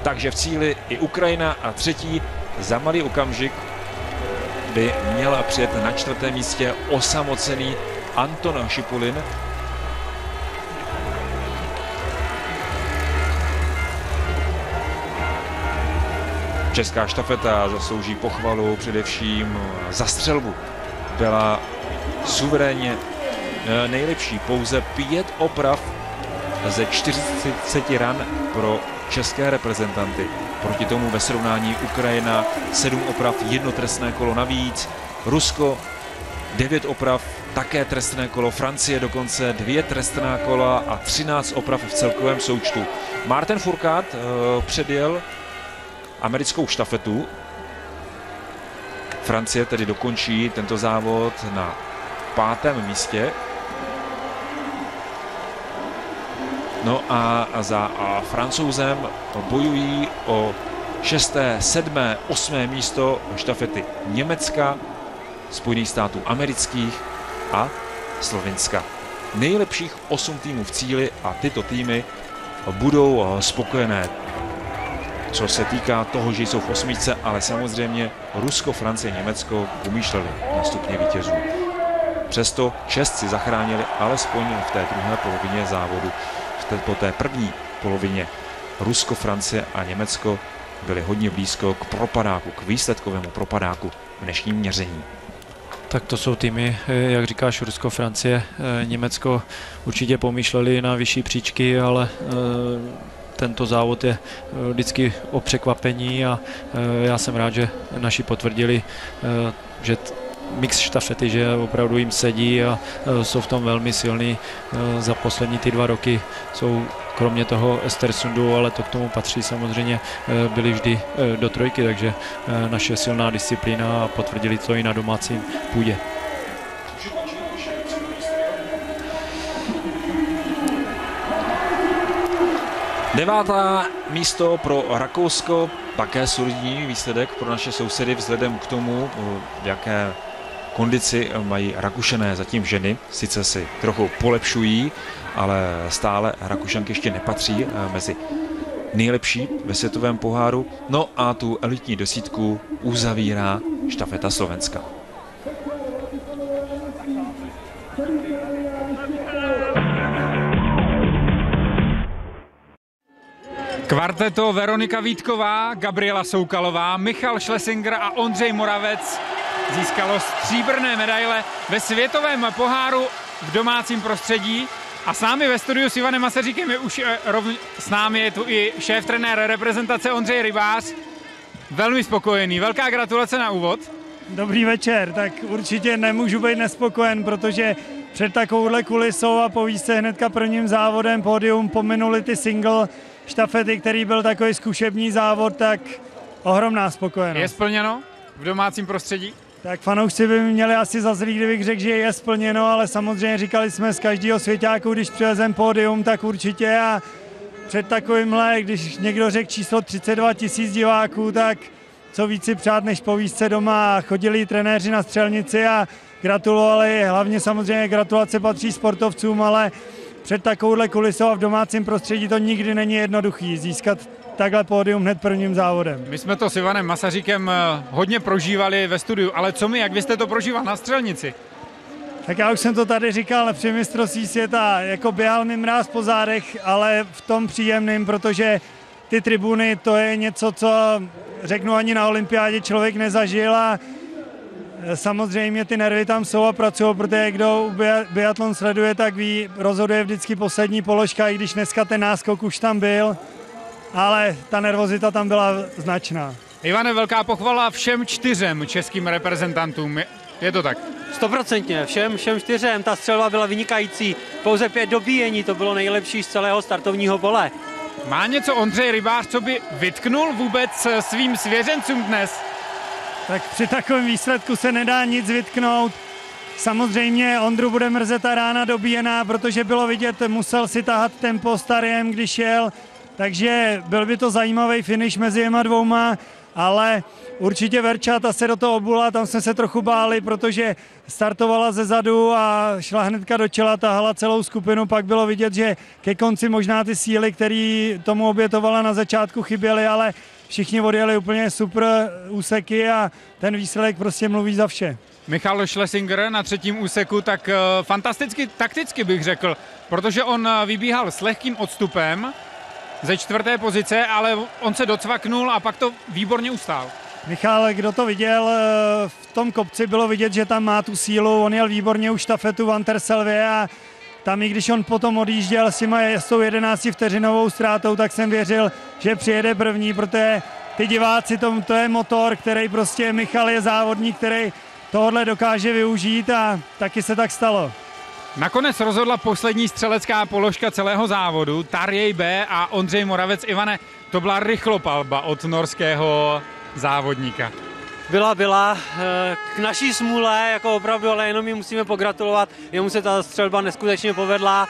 Takže v cíli i Ukrajina a třetí za malý okamžik by měla přijet na čtvrtém místě osamocený Anton Šipulin. Česká štafeta zaslouží pochvalu především za střelbu. Byla suverénně nejlepší. Pouze 5 oprav ze 40 ran pro české reprezentanty. Proti tomu ve srovnání Ukrajina 7 oprav, 1 trestné kolo navíc. Rusko 9 oprav, také trestné kolo. Francie dokonce 2 trestná kola a 13 oprav v celkovém součtu. Martin Fourcade předjel americkou štafetu. Francie tedy dokončí tento závod na 5. místě. No a za Francouzem bojují o 6., 7., 8. místo štafety Německa, Spojených států amerických a Slovinska. Nejlepších 8 týmů v cíli a tyto týmy budou spokojené, co se týká toho, že jsou v 8, ale samozřejmě Rusko, Francie, Německo pomýšleli na stupně vítězů. Přesto Česci zachránili alespoň v té druhé polovině závodu. Po té první polovině Rusko, Francie a Německo byli hodně blízko k propadáku, k výsledkovému propadáku v dnešním měření. Tak to jsou týmy, jak říkáš, Rusko, Francie, Německo určitě pomýšleli na vyšší příčky, ale tento závod je vždycky o překvapení a já jsem rád, že naši potvrdili, že mix štafety, že opravdu jim sedí a jsou v tom velmi silní. Za poslední ty 2 roky jsou kromě toho Östersundu, ale to k tomu patří samozřejmě, byli vždy do trojky, takže naše silná disciplína a potvrdili to i na domácím půdě. Devátá místo pro Rakousko, také solidní výsledek pro naše sousedy vzhledem k tomu, v jaké kondici mají Rakušané, zatím ženy. Sice si trochu polepšují, ale stále Rakušanky ještě nepatří mezi nejlepší ve světovém poháru. No a tu elitní desítku uzavírá štafeta Slovenska. Kvarteto Veronika Vítková, Gabriela Soukalová, Michal Schlesinger a Ondřej Moravec získalo stříbrné medaile ve světovém poháru v domácím prostředí. A s námi ve studiu s Ivanem Masaříkem je už s námi je tu i šéf-trenér reprezentace Ondřej Rybář. Velmi spokojený. Velká gratulace na úvod. Dobrý večer, tak určitě nemůžu být nespokojen, protože před takovouhle kulisou a po výjistce hnedka prvním závodem pódium pominuli ty single štafety, který byl takový zkušební závod, tak ohromná spokojenost. Je splněno v domácím prostředí? Tak fanoušci by měli asi za zlý, kdybych řekl, že je splněno, ale samozřejmě říkali jsme z každého svěťáku, když přivezem pódium, tak určitě a před takovýmhle, když někdo řekl číslo 32 000 diváků, tak co víc si přát než po výjistce doma. Chodili trenéři na střelnici a gratulovali, hlavně samozřejmě gratulace patří sportovcům, ale před takovouhle kulisou a v domácím prostředí to nikdy není jednoduchý získat takhle pódium hned prvním závodem. My jsme to s Ivanem Masaříkem hodně prožívali ve studiu, ale co my, jak vy jste to prožíval na střelnici? Tak já už jsem to tady říkal při mistrovství světa, jako běhal mi mráz po zádech, ale v tom příjemným, protože ty tribuny, to je něco, co řeknu ani na olympiádě člověk nezažil a samozřejmě ty nervy tam jsou a pracují, protože kdo biatlon sleduje, tak ví, rozhoduje vždycky poslední položka, i když dneska ten náskok už tam byl, ale ta nervozita tam byla značná. Ivane, velká pochvala všem 4 českým reprezentantům, je to tak? 100%, všem 4, ta střelba byla vynikající, pouze 5 dobíjení, to bylo nejlepší z celého startovního pole. Má něco Ondřej Rybář, co by vytknul vůbec svým svěřencům dnes? Tak při takovém výsledku se nedá nic vytknout. Samozřejmě Ondru bude mrzet ta rána dobíjená, protože bylo vidět, musel si tahat tempo starém, když jel, takže byl by to zajímavý finish mezi těma dvouma, ale určitě Verča, ta se do toho obula, tam jsme se trochu báli, protože startovala ze zadu a šla hnedka do čela, tahala celou skupinu, pak bylo vidět, že ke konci možná ty síly, které tomu obětovala na začátku, chyběly, ale všichni odjeli úplně super úseky a ten výsledek prostě mluví za vše. Michal Schlesinger na 3. úseku, tak fantasticky takticky bych řekl, protože on vybíhal s lehkým odstupem ze 4. pozice, ale on se docvaknul a pak to výborně ustál. Michal, kdo to viděl, v tom kopci bylo vidět, že tam má tu sílu, on jel výborně už štafetu v Anterselvě a tam i když on potom odjížděl s tou 11 vteřinovou ztrátou, tak jsem věřil, že přijede první, protože ty diváci, to je motor, který prostě Michal je závodník, který tohle dokáže využít a taky se tak stalo. Nakonec rozhodla poslední střelecká položka celého závodu, Tarjei B a Ondřej Moravec. Ivane, to byla rychlopalba od norského závodníka. Byla k naší smůle, jako opravdu, ale jenom jim musíme pogratulovat, jemu se ta střelba neskutečně povedla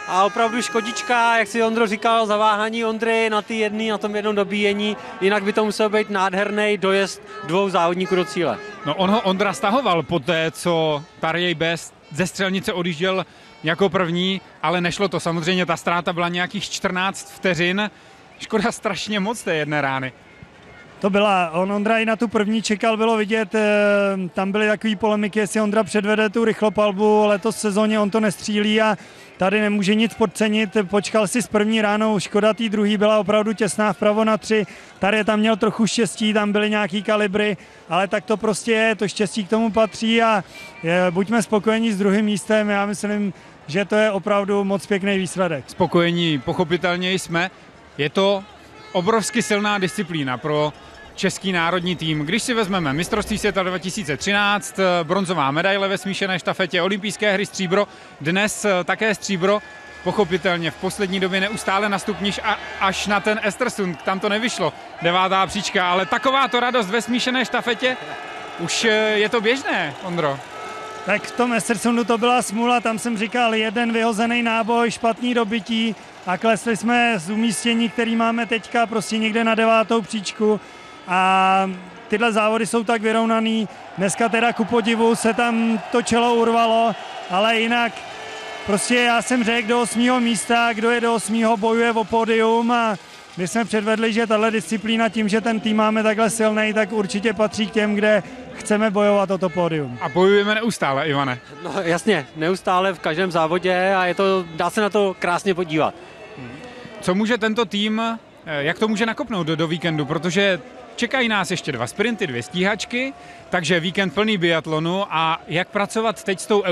a opravdu škodička, jak si Ondro říkal, zaváhání Ondry na tom jednom dobíjení, jinak by to musel být nádherný dojezd 2 závodníků do cíle. No on ho Ondra stahoval po té, co Tarjei B ze střelnice odjížděl jako první, ale nešlo to. Samozřejmě ta ztráta byla nějakých 14 vteřin. Škoda strašně moc té jedné rány. To byla, Ondra i na tu první čekal, bylo vidět, tam byly takový polemiky, jestli Ondra předvede tu rychlopalbu, letos v sezóně on to nestřílí a tady nemůže nic podcenit, počkal si s první ránou, škoda tý druhý byla opravdu těsná vpravo na 3, tady tam měl trochu štěstí, tam byly nějaký kalibry, ale tak to prostě je, to štěstí k tomu patří a buďme spokojení s druhým místem, já myslím, že to je opravdu moc pěkný výsledek. Spokojení pochopitelně jsme, je to obrovsky silná disciplína pro český národní tým. Když si vezmeme mistrovství světa 2013, bronzová medaile ve smíšené štafetě, olympijské hry stříbro, dnes také stříbro, pochopitelně v poslední době neustále na stupniš až na ten Östersund, tam to nevyšlo, 9. příčka, ale takováto radost ve smíšené štafetě, už je to běžné, Ondro. Tak v tom Östersundu to byla smůla, tam jsem říkal jeden vyhozený náboj, špatný dobytí a klesli jsme z umístění, který máme teďka prostě někde na 9. příčku a tyhle závody jsou tak vyrovnaný. Dneska teda ku podivu se tam to čelo urvalo, ale jinak prostě já jsem řekl do 8. místa, kdo je do 8. bojuje o pódium a my jsme předvedli, že tahle disciplína tím, že ten tým máme takhle silný, tak určitě patří k těm, kde chceme bojovat o to pódium. A bojujeme neustále, Ivane. No jasně, neustále v každém závodě a dá se na to krásně podívat. Co může tento tým, jak to může nakopnout do víkendu, protože čekají nás ještě 2 sprinty, 2 stíhačky, takže víkend plný biatlonu a jak pracovat teď s tou